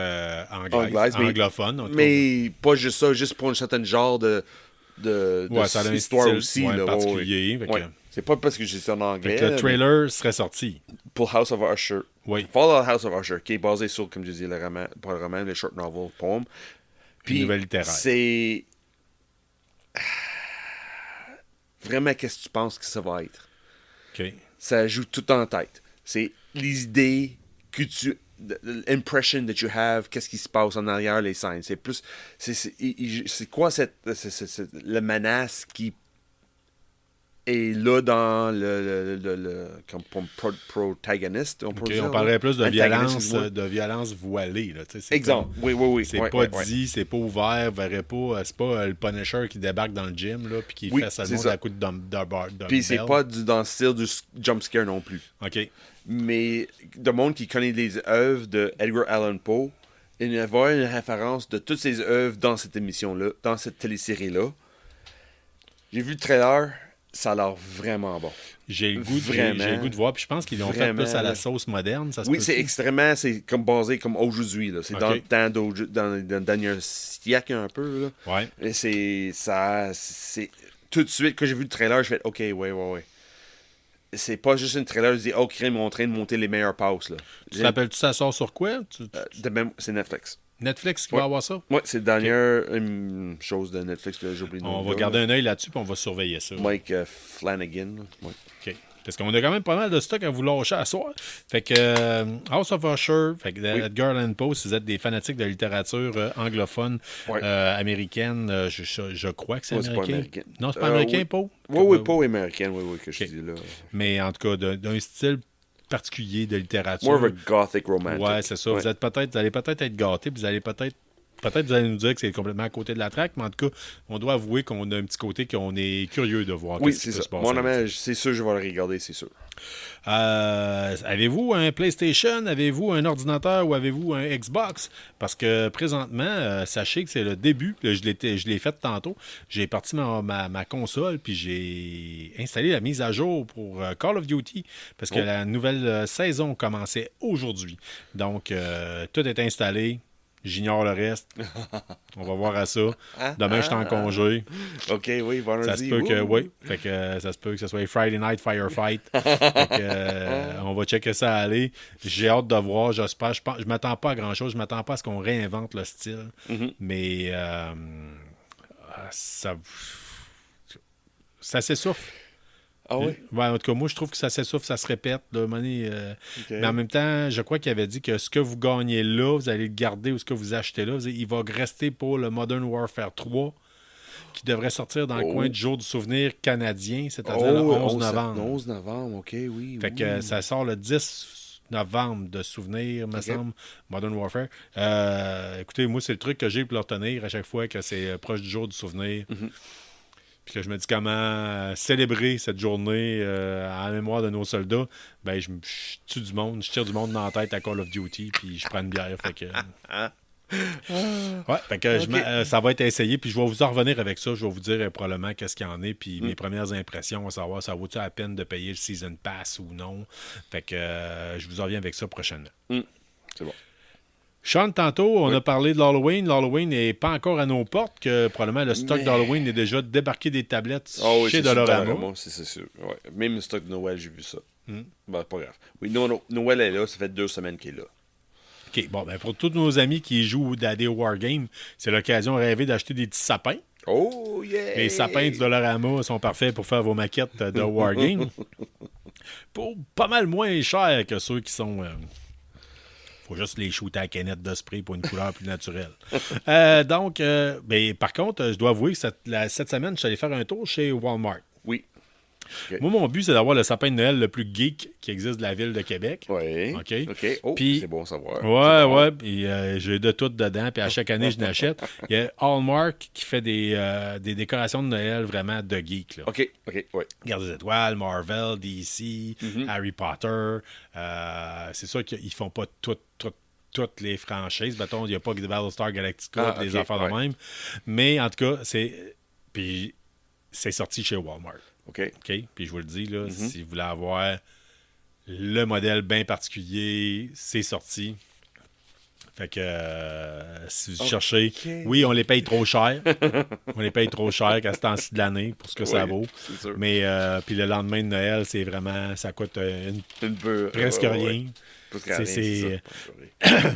anglophone. Mais pas juste ça, juste pour un certain genre de ça a histoire un aussi. style là, particulier. C'est pas parce que j'ai ça en anglais. Le trailer serait sorti. Pour House of Usher. Oui. Fall of House of Usher, qui est basé sur, comme je dis, le roman, pas le roman, le short novel, poem. Puis nouvelle littéraire. C'est... Vraiment, qu'est-ce que tu penses que ça va être? OK. Ça joue tout en tête. C'est les idées que tu... l'impression that you have, qu'est-ce qui se passe en arrière les scènes. C'est plus... C'est quoi la menace qui est là dans comme protagoniste, on peut dire. On parlerait plus de violence voilée. Là, exemple. Oui. C'est pas dit, c'est pas ouvert, verrait pas. C'est pas le Punisher qui débarque dans le gym là, puis qui fait seulement à coup de puis c'est pas dans le style du jump scare non plus. OK. Mais de monde qui connaît les œuvres de Edgar Allan Poe, il y a une référence de toutes ses œuvres dans cette émission-là, dans cette télésérie-là. J'ai vu le trailer. Ça a l'air vraiment bon. J'ai le goût de voir. Puis je pense qu'ils l'ont fait plus à la sauce moderne. C'est extrêmement... C'est comme basé comme aujourd'hui. Là. C'est dans le temps dans le dernier siècle un peu. Là. Ouais. Et c'est tout de suite, quand j'ai vu le trailer, je fais OK, ouais. C'est pas juste une trailer, je dis « Oh, crème, on est en train de monter les meilleures passes. » Tu t'appelles-tu ça sort sur quoi? C'est Netflix. Netflix qui va avoir ça? Oui, c'est la dernière chose de Netflix. J'ai oublié le nom. On va garder un œil là-dessus puis on va surveiller ça. Mike Flanagan. Ouais. OK. Parce qu'on a quand même pas mal de stock à vous lâcher à soir. Fait que House of Usher, fait que Edgar Allan Poe, si vous êtes des fanatiques de littérature anglophone américaine, je crois que c'est américain. Pas américain. Non, c'est pas américain, Poe? Oui, Poe est américain, oui, que je dis là. Mais en tout cas, d'un style particulier de littérature. More of a gothic romantic. Ouais, c'est ça. Ouais. Vous allez peut-être être gâtés, vous allez peut-être peut-être vous allez nous dire que c'est complètement à côté de la traque, mais en tout cas, on doit avouer qu'on a un petit côté qu'on est curieux de voir. Oui, c'est ça. Mon ami, c'est sûr, je vais le regarder, c'est sûr. Avez-vous un PlayStation? Avez-vous un ordinateur ou avez-vous un Xbox? Parce que présentement, sachez que c'est le début. Je l'ai fait tantôt. J'ai parti ma console puis j'ai installé la mise à jour pour Call of Duty parce que la nouvelle saison commençait aujourd'hui. Donc, tout est installé. J'ignore le reste. On va voir à ça. Demain, je suis en congé. OK, oui, vendredi. Ça se peut que, oui. Fait que ça se peut que ce soit Friday Night Firefight. Fait que, on va checker ça aller. J'ai hâte de voir. J'espère. Je m'attends pas à grand-chose. Je m'attends pas à ce qu'on réinvente le style. Mais ça s'essouffle. Ah oui? Ouais, en tout cas, moi, je trouve que ça s'essouffle, ça se répète. Là, Mais en même temps, je crois qu'il avait dit que ce que vous gagnez là, vous allez le garder ou ce que vous achetez là, il va rester pour le Modern Warfare 3 qui devrait sortir dans le coin du jour du souvenir canadien, c'est-à-dire le 11 novembre. Le 11 novembre, OK, oui. Fait que ça sort le 10 novembre de souvenir, me semble, Modern Warfare. Écoutez, moi, c'est le truc que j'ai pour le retenir à chaque fois que c'est proche du jour du souvenir. Puis là, je me dis comment célébrer cette journée en mémoire de nos soldats. Ben, je tue du monde, je tire du monde dans la tête à Call of Duty, puis je prends une bière. Fait que. Ouais, fait que ça va être essayé, puis je vais vous en revenir avec ça. Je vais vous dire probablement qu'est-ce qu'il y en est, puis mes premières impressions, à savoir ça vaut-il la peine de payer le Season Pass ou non. Fait que je vous en reviens avec ça prochainement. C'est bon. Sean, tantôt, on a parlé de l'Halloween. L'Halloween n'est pas encore à nos portes, que probablement le stock d'Halloween est déjà débarqué des tablettes chez Dollarama. C'est sûr. Ouais. Même le stock de Noël, j'ai vu ça. Ben, pas grave. Oui, Noël est là, ça fait 2 semaines qu'il est là. OK, bon, ben pour tous nos amis qui jouent à des wargames, c'est l'occasion rêvée d'acheter des petits sapins. Oh, yeah! Les sapins du Dollarama sont parfaits pour faire vos maquettes de wargame. Pour pas mal moins cher que ceux qui sont... faut juste les shooter à canette de spray pour une couleur plus naturelle. Donc, par contre, je dois avouer que cette semaine, je suis allé faire un tour chez Walmart. Oui. Okay. Moi, mon but, c'est d'avoir le sapin de Noël le plus geek qui existe de la ville de Québec. Oui. OK. Oh, puis, c'est bon à savoir. Ouais. Puis j'ai de tout dedans. Puis à chaque année, je n'achète. Il y a Hallmark qui fait des décorations de Noël vraiment de geek. Là. OK, oui. Garde des étoiles, Marvel, DC, Harry Potter. C'est sûr qu'ils font pas toutes les franchises. Mettons, il n'y a pas que Battlestar Galactica et des affaires de même. Mais en tout cas, puis c'est sorti chez Walmart. OK. Puis je vous le dis, là, si vous voulez avoir le modèle bien particulier, c'est sorti. Fait que si vous cherchez, oui, on les paye trop cher. On les paye trop cher qu'à ce temps-ci de l'année pour ce que ça vaut. Mais puis le lendemain de Noël, c'est vraiment, ça coûte presque rien.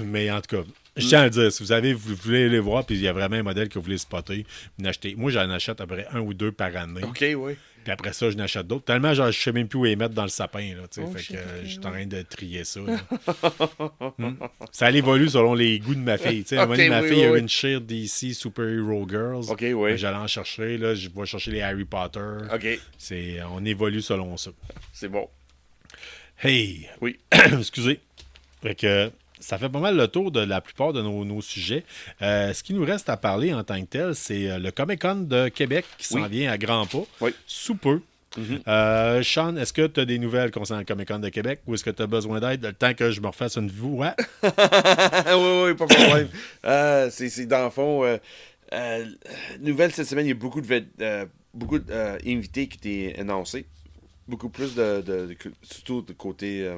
Mais en tout cas, je tiens à le dire, si vous voulez les voir, puis il y a vraiment un modèle que vous voulez spotter, n'achetez. Moi, j'en achète à peu près 1 ou 2 par année. OK, oui. Puis après ça, je n'achète d'autres. Tellement, je ne sais même plus où les mettre dans le sapin. Là, fait que je suis en train de trier ça. Ça évolue selon les goûts de ma fille. À un moment donné, ma fille a eu une cheer DC Super Hero Girls. OK, oui. J'allais en chercher. Là, je vais chercher les Harry Potter. OK. On évolue selon ça. C'est bon. Hey! Oui. Excusez. Fait que ça fait pas mal le tour de la plupart de nos sujets. Ce qui nous reste à parler en tant que tel, c'est le Comic-Con de Québec qui s'en vient à grands pas, sous peu. Sean, est-ce que tu as des nouvelles concernant le Comic-Con de Québec ou est-ce que tu as besoin d'aide le temps que je me refasse une voix? Oui, pas de problème. C'est dans le fond... nouvelle cette semaine, il y a beaucoup d'invités qui étaient annoncés. Beaucoup plus surtout de côté...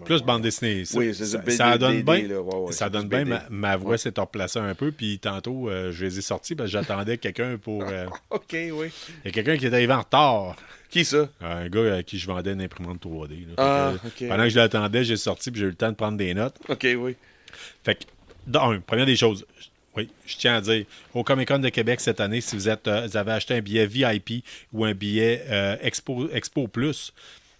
plus bande dessinée. Oui, ça donne bien. Ça donne bien. Ma voix s'est replacée un peu. Puis tantôt, je les ai sortis parce que j'attendais quelqu'un pour. OK, oui. Il y a quelqu'un qui est arrivé en retard. Qui ça? Un gars à qui je vendais une imprimante 3D. OK. Pendant que je l'attendais, j'ai sorti puis j'ai eu le temps de prendre des notes. OK, oui. Fait que, première des choses. Oui, je tiens à dire, au Comic-Con de Québec cette année, si vous avez acheté un billet VIP ou un billet Expo Plus,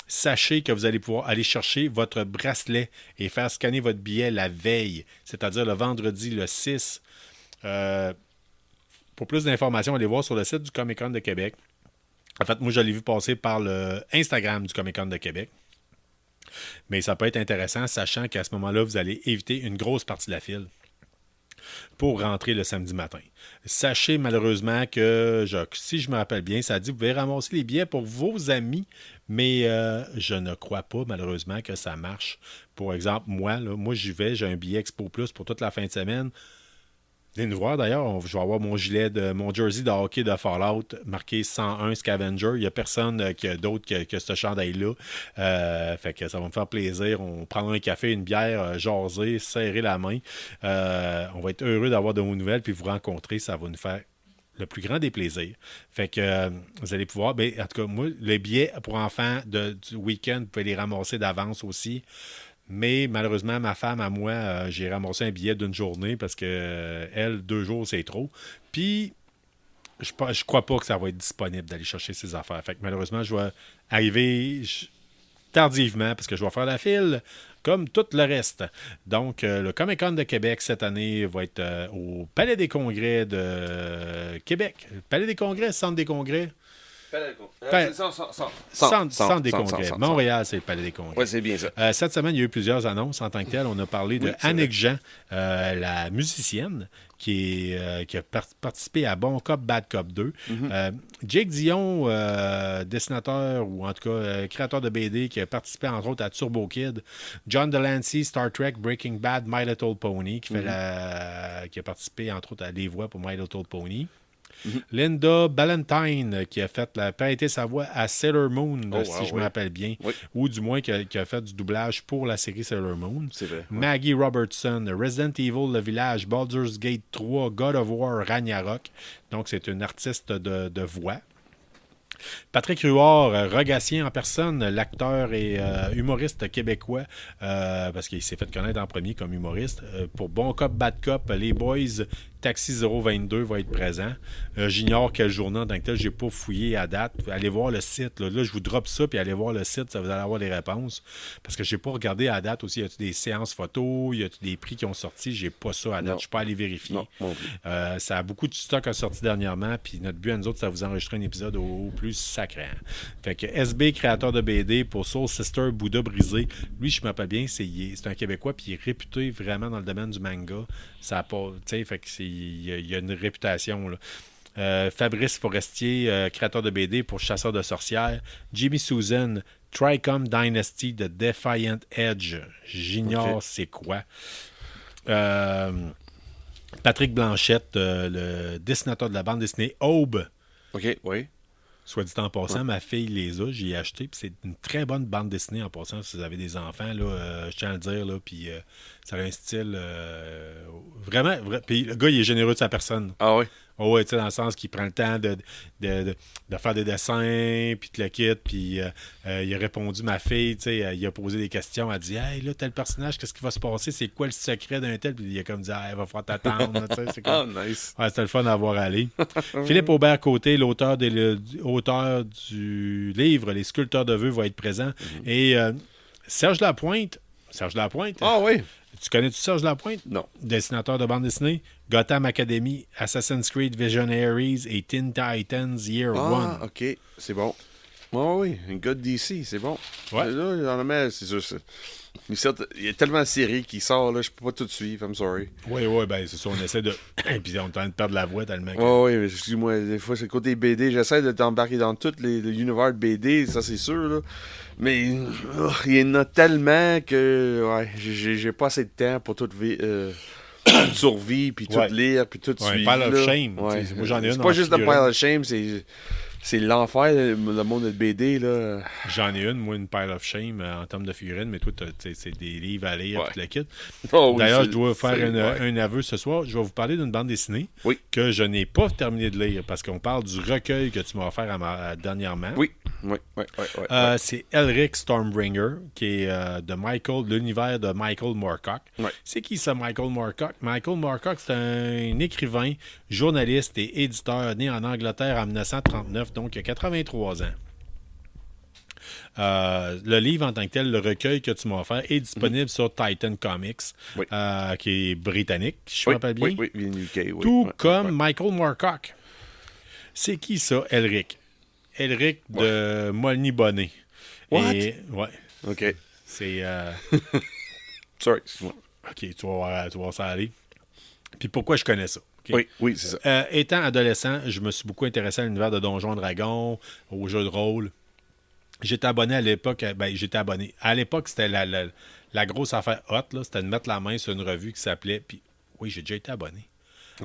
sachez que vous allez pouvoir aller chercher votre bracelet et faire scanner votre billet la veille, c'est-à-dire le vendredi, le 6. Pour plus d'informations, allez voir sur le site du Comic-Con de Québec. En fait, moi, je l'ai vu passer par le Instagram du Comic-Con de Québec. Mais ça peut être intéressant, sachant qu'à ce moment-là, vous allez éviter une grosse partie de la file pour rentrer le samedi matin. Sachez malheureusement que, si je me rappelle bien, ça dit que vous pouvez ramasser les billets pour vos amis, mais je ne crois pas malheureusement que ça marche. Par exemple, moi j'y vais, j'ai un billet Expo Plus pour toute la fin de semaine. Venez nous voir d'ailleurs, je vais avoir mon jersey de hockey de Fallout marqué 101 Scavenger. Il n'y a personne d'autre que ce chandail-là. Fait que ça va me faire plaisir. On prendra un café, une bière, jaser, serrer la main. On va être heureux d'avoir de vos nouvelles puis vous rencontrer. Ça va nous faire le plus grand des plaisirs. Fait que vous allez pouvoir, en tout cas, moi, les billets pour enfants du week-end, vous pouvez les ramasser d'avance aussi. Mais malheureusement, ma femme, à moi, j'ai ramassé un billet d'une journée parce que elle, 2 jours, c'est trop. Puis, je crois pas que ça va être disponible d'aller chercher ces affaires. Fait que malheureusement, je vais arriver tardivement parce que je vais faire la file comme tout le reste. Donc, le Comic-Con de Québec cette année va être au Palais des Congrès de Québec. Palais des Congrès, Centre des Congrès. Centre des Congrès. Montréal, c'est le Palais des Congrès. Oui, c'est bien ça. Cette semaine, il y a eu plusieurs annonces en tant que telles. On a parlé de Annick Jean, la musicienne, qui a participé à Bon Cop, Bad Cop 2. Jake Dion, dessinateur ou en tout cas créateur de BD, qui a participé entre autres à Turbo Kid. John Delancey, Star Trek, Breaking Bad, My Little Pony, qui a participé entre autres à des voix pour My Little Pony. Linda Ballantyne, qui a prêté sa voix à Sailor Moon, si je me rappelle bien, ou du moins qui a fait du doublage pour la série Sailor Moon. C'est vrai. Maggie Robertson, Resident Evil, Le Village, Baldur's Gate 3, God of War, Ragnarok. Donc, c'est une artiste de voix. Patrick Huard, Rogatien en personne, l'acteur et humoriste québécois, parce qu'il s'est fait connaître en premier comme humoriste. Pour Bon Cop, Bad Cop, Les Boys, Taxi 022 va être présent. J'ignore quelle journée en tant que tel, j'ai pas fouillé à date. Allez voir le site. Là, je vous drop ça, puis allez voir le site, ça vous allez avoir les réponses. Parce que j'ai pas regardé à date aussi. Y a-t-il des séances photos? Y a-t-il des prix qui ont sorti? J'ai pas ça à date. Je suis pas allé vérifier. Ça a beaucoup de stock a sorti dernièrement, puis notre but à nous autres, c'est de vous enregistrer un épisode au plus sacré. Fait que SB, créateur de BD pour Soul Sister, Bouddha brisé. Lui, je me rappelle bien, c'est un Québécois, puis il est réputé vraiment dans le domaine du manga. Ça a pas, tu sais, fait que il y a une réputation, là. Fabrice Forestier, créateur de BD pour Chasseur de sorcières. Jimmy Susan, Tricom Dynasty de Defiant Edge. J'ignore c'est quoi. Patrick Blanchette, le dessinateur de la bande dessinée Aube. OK, oui. Soit dit en passant, ma fille les a, j'y ai acheté, puis c'est une très bonne bande dessinée en passant. Si vous avez des enfants, là, je tiens à le dire, là, puis ça a un style vraiment. Puis le gars, il est généreux de sa personne. Ah oui? Oh, ouais, tu sais, dans le sens qu'il prend le temps de faire des dessins, puis te le quitte, puis il a répondu, ma fille, tu sais, il a posé des questions, elle a dit, hey, là, tel personnage, qu'est-ce qui va se passer, c'est quoi le secret d'un tel, puis il a comme dit, hey, il va falloir t'attendre, tu sais, c'est comme... Oh, nice. Ouais, c'était le fun à voir aller. Philippe Aubert-Côté, l'auteur du livre Les sculpteurs de vœux, va être présent, et Serge Lapointe. Ah oui? Tu connais-tu Serge Lapointe? Non. Dessinateur de bande dessinée. Gotham Academy, Assassin's Creed Visionaries et Teen Titans Year One. Ah, OK. C'est bon. Oh, oui, un gars de DC, c'est bon. Ouais. Là, c'est sûr. Il y a tellement de séries qui sortent, là, je peux pas tout suivre, I'm sorry. Oui, ben c'est ça, on essaie de... Puis on est en train de perdre la voix tellement que... Oui, mais excuse-moi, des fois, c'est le côté BD, j'essaie de t'embarquer dans tout l'univers de BD, ça c'est sûr, là. Mais il y en a tellement que j'ai pas assez de temps pour tout survivre, puis tout lire, puis tout suivre. Pile of Shame. Ouais. Moi, j'en ai une. C'est pas juste le Pile of Shame, c'est l'enfer, le monde de BD, là. J'en ai une, moi, une Pile of Shame en termes de figurines, mais toi, c'est des livres à lire, puis le kit. D'ailleurs, je dois faire un aveu ce soir. Je vais vous parler d'une bande dessinée que je n'ai pas terminé de lire, parce qu'on parle du recueil que tu m'as offert dernièrement. Oui. C'est Elric Stormbringer, qui est de l'univers de Michael Moorcock. C'est qui ça, Michael Moorcock? Michael Moorcock, c'est un écrivain, journaliste et éditeur né en Angleterre en 1939, donc il y a 83 ans. Le livre en tant que tel, le recueil que tu m'as offert, est disponible sur Titan Comics, qui est britannique, si je me rappelle bien. Oui, UK, Tout comme Michael Moorcock. C'est qui ça, Elric? Elric de Molny Bonnet. What? Ouais. OK. C'est... Sorry. OK, tu vas voir ça aller. Puis pourquoi je connais ça? Okay? Oui, c'est ça. Étant adolescent, je me suis beaucoup intéressé à l'univers de Donjons & Dragons, aux jeux de rôle. J'étais abonné à l'époque. J'étais abonné. À l'époque, c'était la grosse affaire hot. Là, c'était de mettre la main sur une revue qui s'appelait... Puis, oui, j'ai déjà été abonné.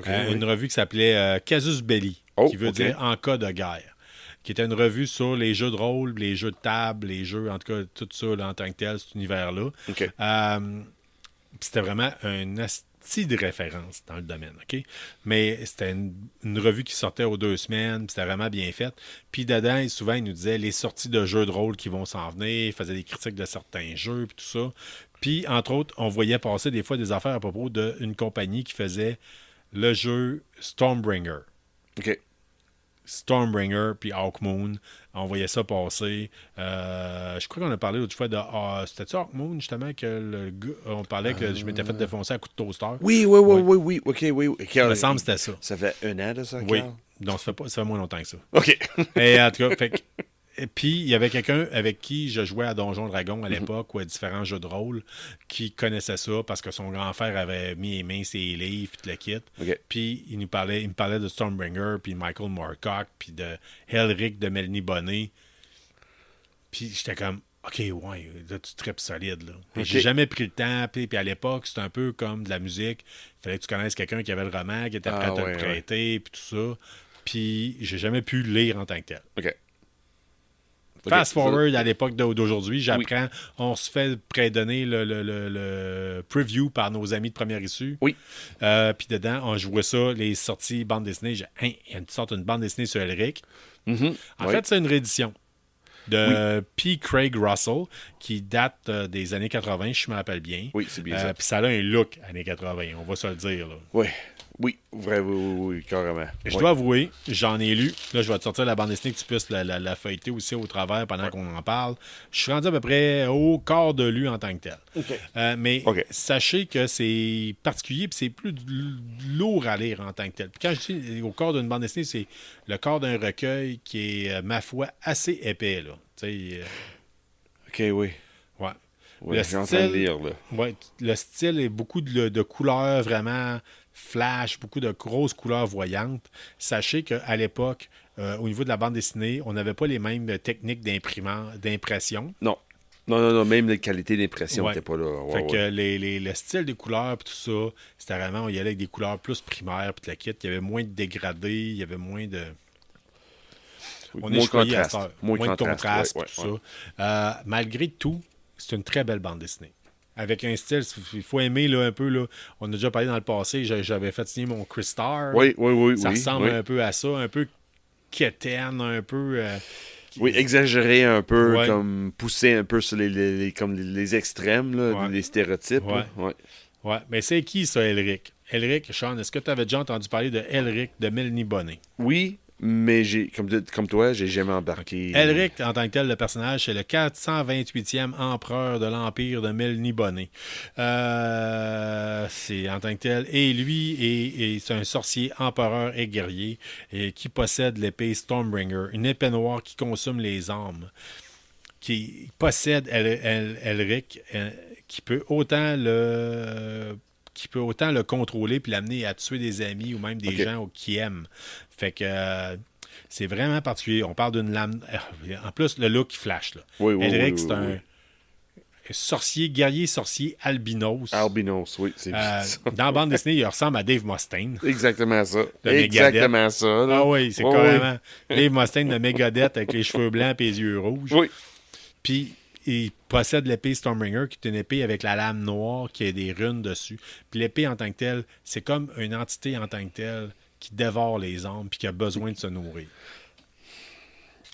Une revue qui s'appelait Casus Belli, qui veut dire En cas de guerre. Qui était une revue sur les jeux de rôle, les jeux de table, les jeux, en tout cas, tout ça là, en tant que tel, cet univers-là. C'était vraiment un asti de référence dans le domaine, OK? Mais c'était une revue qui sortait aux 2 semaines, puis c'était vraiment bien fait. Puis dedans, souvent, il nous disait les sorties de jeux de rôle qui vont s'en venir, il faisait des critiques de certains jeux, puis tout ça. Puis, entre autres, on voyait passer des fois des affaires à propos d'une compagnie qui faisait le jeu Stormbringer. OK. Stormbringer puis Hawkmoon. On voyait ça passer. Je crois qu'on a parlé l'autre fois de... c'était-tu Hawkmoon, justement, que le gars... On parlait que je m'étais fait défoncer à coup de toaster. Oui. OK, oui. Il me semble que c'était ça. Ça fait 1 an de ça, Oui. Non, ça fait moins longtemps que ça. OK. Et en tout cas, et puis, il y avait quelqu'un avec qui je jouais à Donjons Dragons à l'époque ou à différents jeux de rôle qui connaissait ça parce que son grand frère avait mis les mains sur les livres puis le kit. Puis, il me parlait de Stormbringer, puis Michael Moorcock, puis de Elric de Melanie Bonnet. Puis, j'étais comme, OK, ouais, là, tu tripes solide. Là. Puis, j'ai jamais pris le temps. Puis à l'époque, c'était un peu comme de la musique. Il fallait que tu connaisses quelqu'un qui avait le roman, qui était prêt à te le prêter, puis tout ça. Puis, j'ai jamais pu le lire en tant que tel. OK. Fast forward à l'époque d'aujourd'hui, j'apprends, on se fait prédonner le preview par nos amis de première issue. Oui. Puis dedans, on jouait ça, les sorties bande dessinée. Il y a une sorte d'une bande dessinée sur Elric. En fait, c'est une réédition de P. Craig Russell qui date des années 80, je me rappelle bien. Oui, c'est bien ça. Puis ça a un look années 80, on va se le dire. Là. Oui, oui, carrément. Je dois avouer, j'en ai lu. Là, je vais te sortir la bande dessinée que tu puisses la feuilleter aussi au travers pendant qu'on en parle. Je suis rendu à peu près au quart de lu en tant que tel. Mais sachez que c'est particulier et c'est plus lourd à lire en tant que tel. Puis quand je dis au quart d'une bande dessinée, c'est le quart d'un recueil qui est, ma foi, assez épais. Là. OK, oui. Ouais. Le style, en train de lire, là. Ouais, le style est beaucoup de couleurs vraiment flash, beaucoup de grosses couleurs voyantes. Sachez qu'à l'époque, au niveau de la bande dessinée, on n'avait pas les mêmes techniques d'impression. Non, même la qualité d'impression n'était pas là. Fait que le style des couleurs et tout ça, c'était vraiment, on y allait avec des couleurs plus primaires puis la kit. Il y avait moins de dégradés, il y avait moins de... On est choyé à ça. Moins de contraste, tout ça. Malgré tout, c'est une très belle bande dessinée. Avec un style, il faut aimer là, un peu. Là, on a déjà parlé dans le passé, j'avais fait signer mon Crystar. Oui. Ça ressemble un peu à ça, un peu quétaine, un peu... exagéré un peu, comme poussé un peu sur les extrêmes, là, les stéréotypes. Ouais, mais c'est qui ça, Elric? Elric, Sean, est-ce que tu avais déjà entendu parler de Elric de Melanie Bonnet? Oui, mais comme toi, j'ai jamais embarqué. Elric, en tant que tel, le personnage, c'est le 428e empereur de l'Empire de Melanie Bonnet. C'est en tant que tel. Et lui, c'est un sorcier, empereur et guerrier qui possède l'épée Stormbringer, une épée noire qui consomme les âmes. Qui possède Elric, qui peut autant le contrôler puis l'amener à tuer des amis ou même des gens qui aiment. Fait que c'est vraiment particulier. On parle d'une lame... En plus, le look, il flash. Là. Elric, c'est un sorcier, guerrier sorcier albinos. Albinos, oui. Dans la bande dessinée, il ressemble à Dave Mustaine. Exactement ça. Exactement ça. Là. Ah oui, c'est carrément Dave Mustaine de Megadeth avec les cheveux blancs et les yeux rouges. Oui. Puis... il possède l'épée Stormbringer, qui est une épée avec la lame noire, qui a des runes dessus. Puis l'épée en tant que telle, c'est comme une entité en tant que telle qui dévore les âmes puis qui a besoin de se nourrir.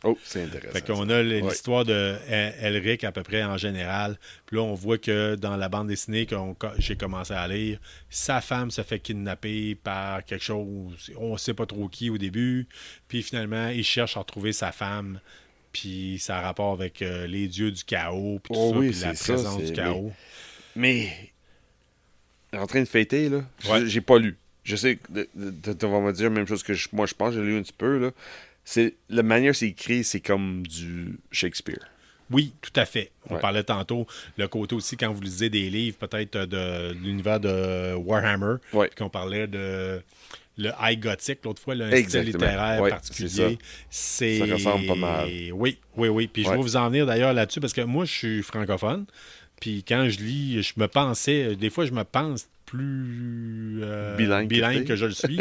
Oh, c'est intéressant. Fait qu'on a l'histoire de Elric à peu près en général. Puis là, on voit que dans la bande dessinée que j'ai commencé à lire, sa femme se fait kidnapper par quelque chose, on ne sait pas trop qui au début. Puis finalement, il cherche à retrouver sa femme. Puis ça a rapport avec les dieux du chaos, puis tout ça, puis la présence du chaos. Mais, en train de fêter, là, j'ai pas lu. Je sais que tu vas me dire la même chose que moi je pense, j'ai lu un petit peu, là. La manière c'est écrit, c'est comme du Shakespeare. Oui, tout à fait. On parlait tantôt, le côté aussi, quand vous lisez des livres, peut-être de l'univers de Warhammer, qu'on parlait de le high gothic, l'autre fois, là, un style littéraire particulier. Ça ressemble pas mal. Oui. Puis je vais vous en venir d'ailleurs là-dessus, parce que moi, je suis francophone. Puis quand je lis, des fois, je me pense plus bilingue que je le suis.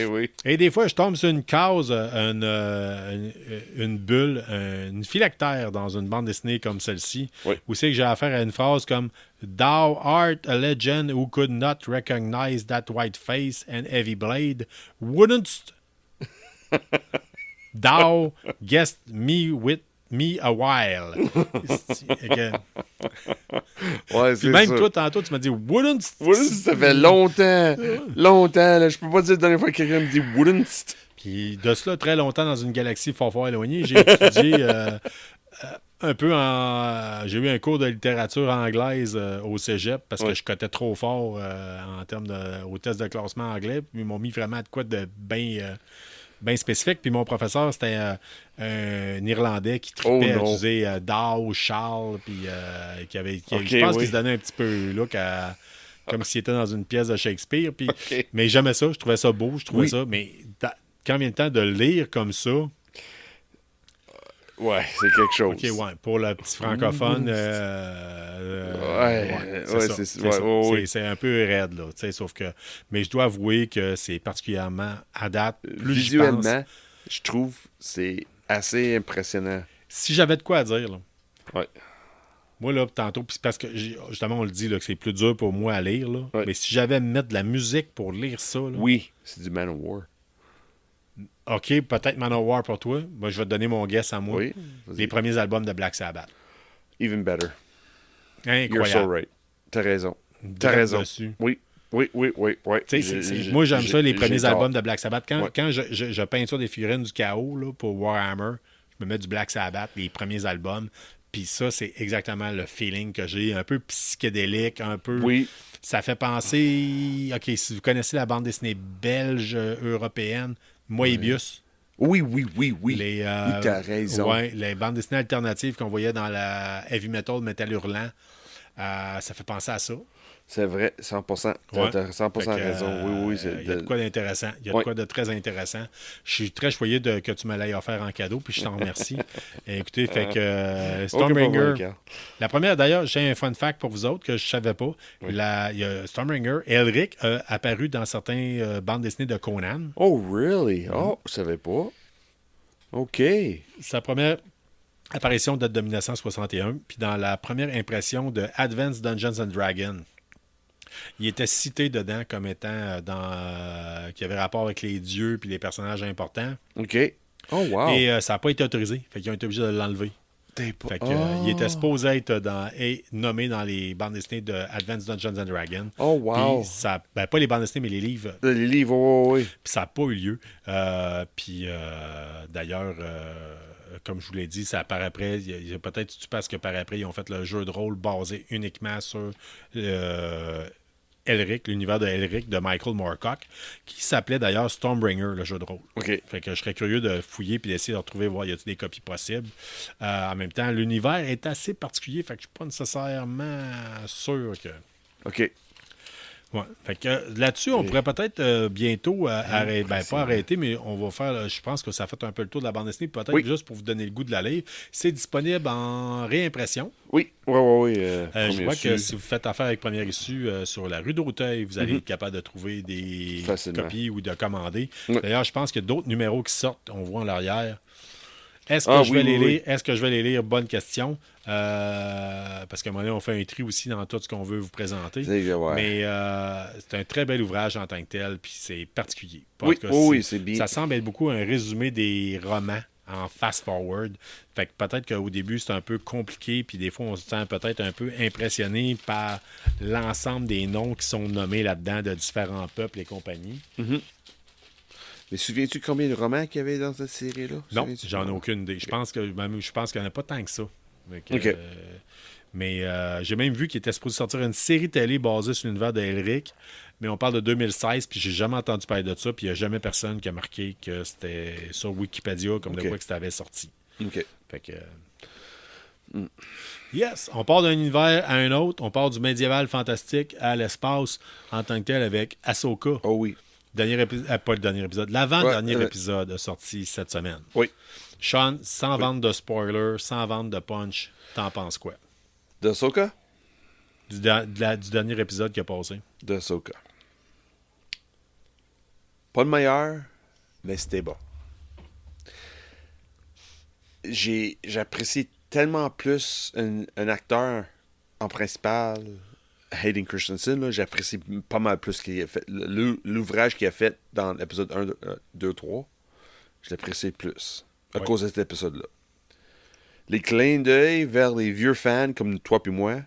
Oui. Et des fois, je tombe sur une case, une bulle, une phylactère dans une bande dessinée comme celle-ci, où c'est que j'ai affaire à une phrase comme « Thou art a legend who could not recognize that white face and heavy blade, wouldn't thou guessed me with me a while. » Puis même toi, tantôt, tu m'as dit wouldn't. Ça fait longtemps. Là. Je peux pas dire la dernière fois que quelqu'un me dit wouldn't. Puis de cela, très longtemps, dans une galaxie fort éloignée, j'ai étudié un peu j'ai eu un cours de littérature anglaise au cégep parce que je cotais trop fort en termes au test de classement anglais. Puis ils m'ont mis vraiment de quoi de bien spécifique. Puis mon professeur, c'était un Irlandais qui tripait à utiliser Dow, Charles, puis je pense qu'il se donnait un petit peu look comme s'il était dans une pièce de Shakespeare. Puis, mais j'aimais ça, je trouvais ça beau, ça. Mais quand vient le temps de le lire comme ça... Ouais, c'est quelque chose. OK, pour le petit francophone, c'est un peu raide, là. Sauf que... Mais je dois avouer que c'est particulièrement, à date, plus visuellement, je trouve c'est assez impressionnant. Si j'avais de quoi à dire, là. Ouais. Moi, là, tantôt, puis parce que, justement, on le dit, là, que c'est plus dur pour moi à lire, là. Mais si j'avais à mettre de la musique pour lire ça, là... Oui, c'est du Man-O-War. OK, peut-être Man-O-War pour toi. Moi, je vais te donner mon guess à moi. Oui, les premiers albums de Black Sabbath. Even better. Incroyable. You're so right. T'as raison. Dessus. Oui. Moi, j'aime ça, les premiers albums de Black Sabbath. Quand je peinture des figurines du chaos là, pour Warhammer, je me mets du Black Sabbath, les premiers albums. Puis ça, c'est exactement le feeling que j'ai. Un peu psychédélique, un peu... Oui. Ça fait penser... OK, si vous connaissez la bande dessinée belge, européenne, Moebius. Oui. T'as raison. Oui, les bandes dessinées alternatives qu'on voyait dans la heavy metal hurlant, ça fait penser à ça. C'est vrai, 100%. T'as 100% raison. Oui. Il y a de quoi d'intéressant. Il y a de quoi de très intéressant. Je suis très choyé que tu me l'aies offert en cadeau, puis je t'en remercie. Écoutez, fait que Stormbringer... La première, d'ailleurs, j'ai un fun fact pour vous autres que je ne savais pas. Il y a Stormbringer, Elric a apparu dans certaines bandes dessinées de Conan. Oh, really? Oh, je savais pas. OK. Sa première apparition date de 1961, puis dans la première impression de Advanced Dungeons and Dragons, il était cité dedans comme étant qui avait rapport avec les dieux puis les personnages importants. OK. Oh, wow. Et ça n'a pas été autorisé. Fait qu'ils ont été obligés de l'enlever. Fait que, il était supposé être nommé dans les bandes dessinées de Advanced Dungeons and Dragons. Oh, wow. Puis ça, pas les bandes dessinées, mais les livres. Les livres, oui. Puis ça n'a pas eu lieu. D'ailleurs... comme je vous l'ai dit, ça apparaît après. Peut-être parce que par après, ils ont fait le jeu de rôle basé uniquement sur Elric, l'univers de Elric de Michael Moorcock, qui s'appelait d'ailleurs Stormbringer, le jeu de rôle. OK. Fait que je serais curieux de fouiller et d'essayer de retrouver, voir y a-t-il des copies possibles. En même temps, l'univers est assez particulier, fait que je suis pas nécessairement sûr que... OK. Ouais. Fait que là-dessus, on pourrait peut-être bientôt arrêter. Pas arrêter, mais on va faire. Je pense que ça fait un peu le tour de la bande dessinée. Peut-être juste pour vous donner le goût de la lire. C'est disponible en réimpression. Oui. Je vois que si vous faites affaire avec Première Issue sur la rue d'Auteuil, vous allez être capable de trouver des copies ou de commander. D'ailleurs, je pense qu'il y a d'autres numéros qui sortent. On voit en l'arrière. Est-ce que je vais les lire? Est-ce que je vais les lire? Bonne question. Parce qu'à un moment donné, on fait un tri aussi dans tout ce qu'on veut vous présenter. Mais c'est un très bel ouvrage en tant que tel, puis c'est particulier. C'est bien. Ça semble être beaucoup un résumé des romans en fast-forward. Fait que peut-être qu'au début, c'est un peu compliqué, puis des fois, on se sent peut-être un peu impressionné par l'ensemble des noms qui sont nommés là-dedans de différents peuples et compagnie. Mm-hmm. Mais souviens-tu combien de romans qu'il y avait dans cette série-là? Non, j'en ai aucune idée. Je pense qu'il n'y en a pas tant que ça. Mais j'ai même vu qu'il était supposé sortir une série télé basée sur l'univers de Elric. Mais on parle de 2016, puis j'ai jamais entendu parler de ça, puis il n'y a jamais personne qui a marqué que c'était sur Wikipédia comme de quoi que c'était avait sorti. OK. Fait que... Yes, on part d'un univers à un autre. On part du médiéval fantastique à l'espace en tant que tel avec Ahsoka. Oh oui. Pas le dernier épisode. L'avant-dernier épisode a sorti cette semaine. Oui. Sean, sans vendre de spoiler, sans vendre de punch, t'en penses quoi? De Ahsoka? Du dernier épisode qui a passé. De Ahsoka. Pas le meilleur, mais c'était bon. J'apprécie tellement plus un acteur en principal, Hayden Christensen, là, j'apprécie pas mal plus qu'il a fait. L'ouvrage qu'il a fait dans l'épisode 1, 2, 3, je l'apprécie plus à cause de cet épisode-là. Les clins d'œil vers les vieux fans comme toi puis moi,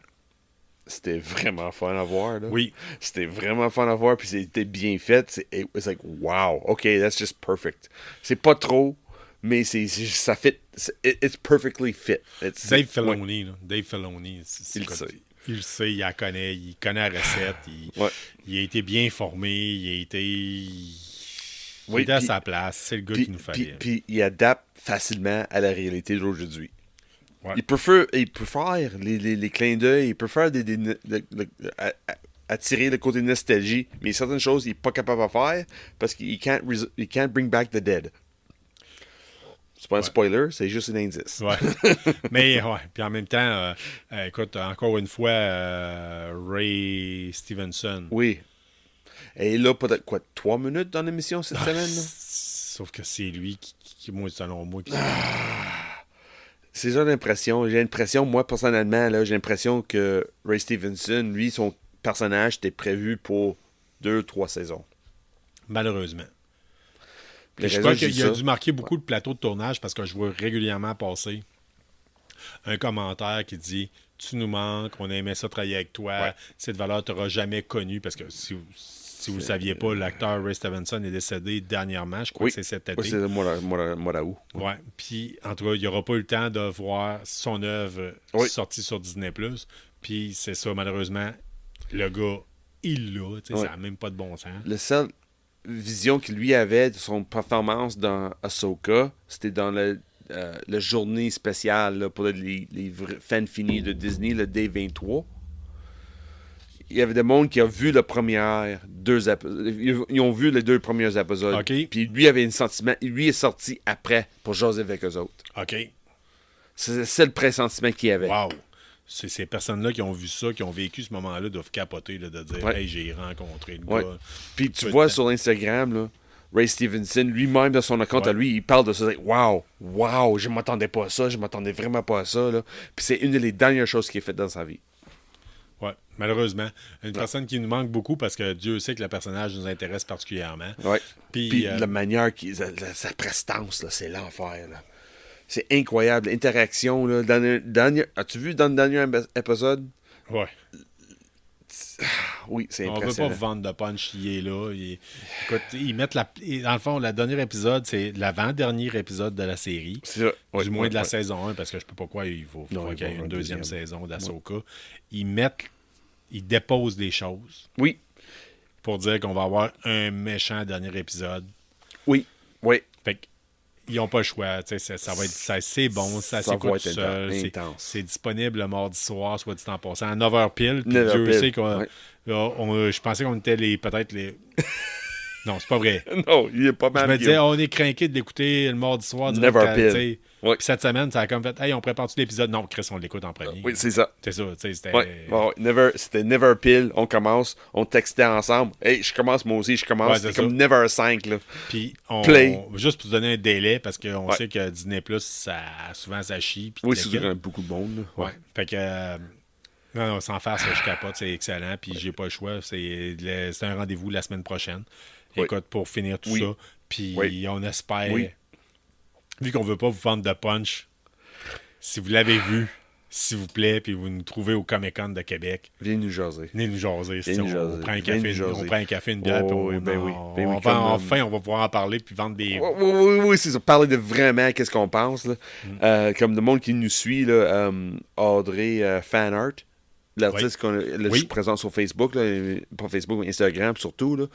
c'était vraiment fun à voir. Là. Oui. C'était vraiment fun à voir, puis c'était bien fait. It's like, wow, OK, that's just perfect. C'est pas trop, mais ça fit. It's perfectly fit. Dave Filoni, là. Dave Filoni, il le sait. Il le sait, il la connaît, il connaît la recette, il a été bien formé, il était à sa place, c'est le gars qu'il nous fallait. Puis il adapte facilement à la réalité d'aujourd'hui. Ouais. Il préfère les clins d'œil, il préfère attirer le côté nostalgie, mais certaines choses il n'est pas capable de faire parce qu'il can't bring back the dead. C'est pas un spoiler, c'est juste un indice. Ouais. Mais, puis en même temps, écoute, encore une fois, Ray Stevenson. Oui. Et là, peut-être, 3 minutes dans l'émission cette semaine? Là? Sauf que c'est lui moi, selon moi, qui... C'est ça l'impression. J'ai l'impression, moi, personnellement, là, j'ai l'impression que Ray Stevenson, lui, son personnage était prévu pour 2-3 saisons. Malheureusement. Je crois qu'il a dû marquer beaucoup de plateaux de tournage parce que je vois régulièrement passer un commentaire qui dit « Tu nous manques, on a aimé ça travailler avec toi, cette valeur tu n'auras jamais connue. » Parce que si vous ne le saviez pas, l'acteur Ray Stevenson est décédé dernièrement, je crois que c'est cet été. Oui, c'est le mois d'août. Oui, puis en tout cas, il n'y aura pas eu le temps de voir son œuvre sortie sur Disney+. Puis c'est ça, malheureusement, le gars, il l'a, ça n'a même pas de bon sens. Le seul vision qu'il lui avait de son performance dans Ahsoka, c'était dans la journée spéciale là, pour les fans finis de Disney, le Day 23. Il y avait des monde qui ont vu les premières 2 épisodes. Ils ont vu les 2 premiers épisodes. Okay. Puis lui avait un sentiment. Lui est sorti après pour jaser avec eux autres. OK. C'est le pressentiment qu'il y avait. Wow. Ces personnes-là qui ont vu ça, qui ont vécu ce moment-là, doivent capoter là, de dire Hey, j'ai rencontré le gars. Puis tu vois sur Instagram, là, Ray Stevenson, lui-même, de son compte à lui, il parle de ça. Wow, je m'attendais pas à ça, je m'attendais vraiment pas à ça. Là. Puis c'est une des dernières choses qu'il a faites dans sa vie. Oui, malheureusement. Une personne qui nous manque beaucoup parce que Dieu sait que le personnage nous intéresse particulièrement. Oui. Puis la manière, sa prestance, là, c'est l'enfer. Là. C'est incroyable. L'interaction. Là, as-tu vu dans le dernier épisode? Oui. Oui, c'est impressionnant. On ne veut pas vendre de punch, il est là. Écoute, ils mettent dans le fond, le dernier épisode, c'est l'avant-dernier épisode de la série. C'est ça. Du moins de la saison 1, parce que je ne peux pas croire qu'il faut qu'il y ait une deuxième saison d'Ahsoka. Ils déposent des choses. Oui. Pour dire qu'on va avoir un méchant dernier épisode. Oui. Fait ils n'ont pas le choix. Ça va être, c'est bon, ça s'écoute tout seul. C'est disponible le mardi soir, soit dit en passant, à 9h pile. Puis Dieu sait qu'on... je pensais qu'on était peut-être les... Non, c'est pas vrai. Non, il est pas mal. Je me disais, on est craqué de l'écouter le mardi soir. Never pile. Puis cette semaine, ça a comme fait, hey, on prépare-tu l'épisode? Non, Chris, on l'écoute en premier. Oui, c'est ça. C'est ça, c'était... C'était Never Pile, on commence, on textait ensemble. Hey, je commence, moi aussi, je commence. C'était comme Never 5, là. Puis, Play. Juste pour te donner un délai, parce qu'on sait que Disney+, souvent, ça chie. Oui, c'est sûr, beaucoup de monde. Ouais. Fait que... non, sans faire ça, je capote, c'est excellent. Puis, j'ai pas le choix. C'est un rendez-vous la semaine prochaine. Écoute, pour finir tout ça. Puis, on espère... Vu qu'on veut pas vous vendre de punch, si vous l'avez vu, s'il vous plaît, puis vous nous trouvez au Comic-Con de Québec. Venez nous jaser. On prend un café, une bière, puis enfin, on va pouvoir en parler, puis vendre des... Oui, c'est ça. Parler de vraiment qu'est-ce qu'on pense. Là. Comme le monde qui nous suit, là, Audrey Fanart, l'artiste je suis présent sur Facebook, là, pas Facebook, mais Instagram surtout. Là.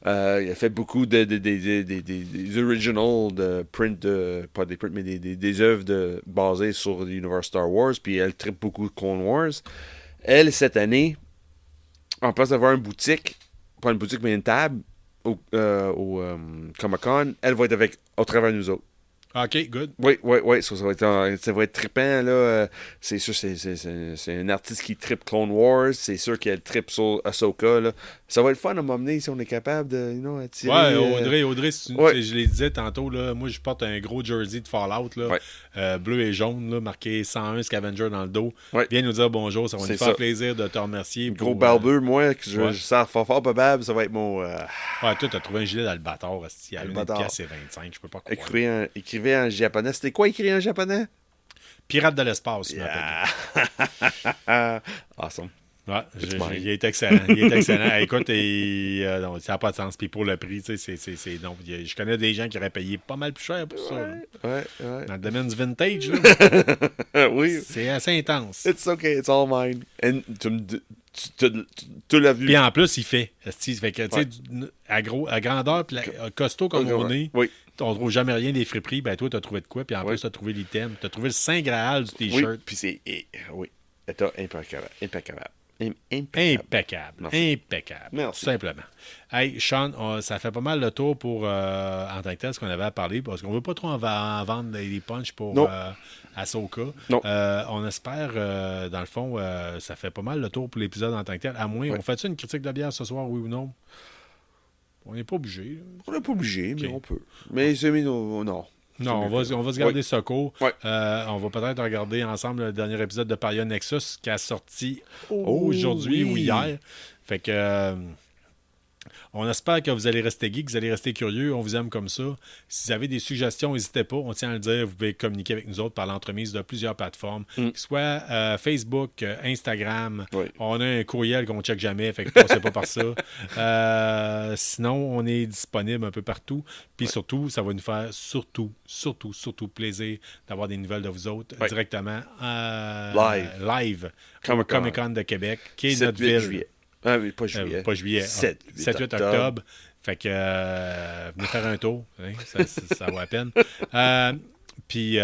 Il a fait beaucoup des originals de print, pas des prints, mais des œuvres basées sur l'univers Star Wars. Puis elle tripe beaucoup Clone Wars. Elle, cette année, en place d'avoir une boutique, pas une boutique, mais une table au Comic-Con, elle va être au travers de nous autres. OK, good. Oui. Ça va être trippant, là. C'est sûr, c'est un artiste qui trippe Clone Wars. C'est sûr qu'elle trippe sur Ahsoka, là. Ça va être fun à m'emmener si on est capable de, attirer... Ouais, Audrey, je l'ai disais tantôt, là, moi, je porte un gros jersey de Fallout, là, bleu et jaune, là, marqué 101 Scavenger dans le dos. Ouais. Viens nous dire bonjour, ça va nous faire plaisir de te remercier. Gros barbeux, moi, que je sers fort probable, ça va être mon... Ouais, toi, t'as trouvé un gilet d'Albator, il y a une pièce et 25, je peux pas croire. Écrivez en japonais. C'était quoi écrit en japonais? Pirate de l'espace, Awesome. Ouais, il est excellent. Écoute, non, ça n'a pas de sens. Puis pour le prix, non, je connais des gens qui auraient payé pas mal plus cher pour ça. Ouais. Dans le domaine du vintage, là, oui. C'est assez intense. It's okay, it's all mine. And tu l'as vu. Puis en plus, il fait. Fait que, à grandeur, puis costaud comme on est, on trouve jamais rien des friperies. Ben toi, t'as trouvé de quoi? Puis en plus, t'as trouvé l'item. T'as trouvé le Saint Graal du T-shirt. Oui, puis c'est... Oui. État impeccable. Merci. Tout simplement. Hey, Sean, ça fait pas mal le tour pour en tant que tel ce qu'on avait à parler, parce qu'on veut pas trop en vendre des punchs pour Ahsoka. On espère, dans le fond, ça fait pas mal le tour pour l'épisode en tant que tel. À moins, on fait-tu une critique de bière ce soir, oui ou non? On n'est pas obligé. On n'est pas obligé, mais on peut. Mais non. Non, on va se garder ça court. On va peut-être regarder ensemble le dernier épisode de Parion Nexus qui a sorti aujourd'hui ou hier. Fait que on espère que vous allez rester geeks, que vous allez rester curieux. On vous aime comme ça. Si vous avez des suggestions, n'hésitez pas. On tient à le dire. Vous pouvez communiquer avec nous autres par l'entremise de plusieurs plateformes, soit Facebook, Instagram. On a un courriel qu'on ne check jamais, fait que passez pas par ça. Sinon, on est disponible un peu partout. Puis surtout, ça va nous faire surtout plaisir d'avoir des nouvelles de vous autres directement live au Comic-Con de Québec, qui est notre ville. Juillet. Ah oui, pas juillet. 7-8 octobre. Fait que venez faire un tour. Hein, ça vaut la peine. Puis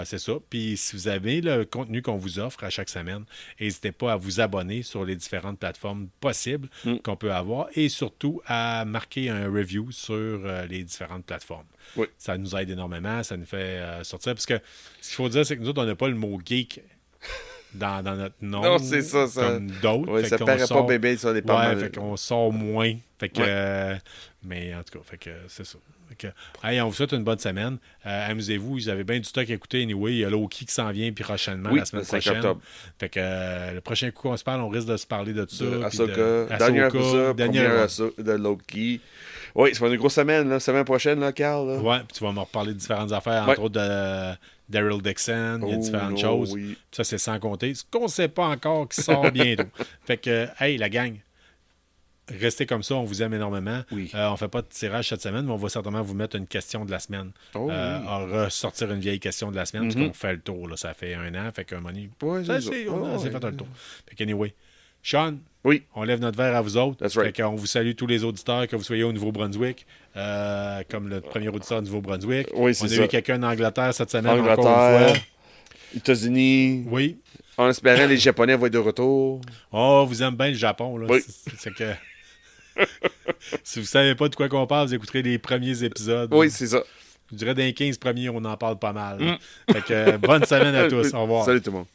c'est ça. Puis si vous avez le contenu qu'on vous offre à chaque semaine, n'hésitez pas à vous abonner sur les différentes plateformes possibles qu'on peut avoir et surtout à marquer un review sur les différentes plateformes. Oui. Ça nous aide énormément. Ça nous fait sortir. Parce que ce qu'il faut dire, c'est que nous autres, on n'a pas le mot geek dans notre nom. Non, c'est ça. Comme d'autres. Oui, ça paraît pas bébé sur les pommes. Fait qu'on sort moins. Fait que, mais en tout cas, fait que c'est ça. Fait que, on vous souhaite une bonne semaine. Amusez-vous. Vous avez bien du stock à écouter. Anyway, il y a Loki qui s'en vient puis prochainement, la semaine prochaine. Octobre. Fait que le prochain coup qu'on se parle, on risque de se parler de ça. Ahsoka. Dernière de Loki. Oui, ça va être une grosse semaine, la semaine prochaine, là, Carl. Là. Ouais, puis tu vas me reparler de différentes affaires, entre autres de Daryl Dixon, il y a différentes choses. Oui. Ça, c'est sans compter. Ce qu'on ne sait pas encore qui sort bientôt. Fait que, hey, la gang, restez comme ça, on vous aime énormément. Oui. On ne fait pas de tirage cette semaine, mais on va certainement vous mettre une question de la semaine. Ressortir une vieille question de la semaine, parce qu'on fait le tour. Là, ça fait 1 an, fait qu'un moment on a fait le tour. Fait qu'anyway, Sean, on lève notre verre à vous autres. That's right. Fait qu'on vous salue tous les auditeurs, que vous soyez au Nouveau-Brunswick, comme le premier auditeur du Nouveau-Brunswick. Oui, c'est on a eu quelqu'un d'Angleterre cette semaine, encore une fois. États-Unis. Oui. En espérant les Japonais vont être de retour. Oh, vous aimez bien le Japon. Là. Oui. C'est que... si vous ne savez pas de quoi qu'on parle, vous écouterez les premiers épisodes. Oui, c'est ça. Je dirais dans les 15 premiers, on en parle pas mal. Fait que bonne semaine à tous. Au revoir. Salut tout le monde.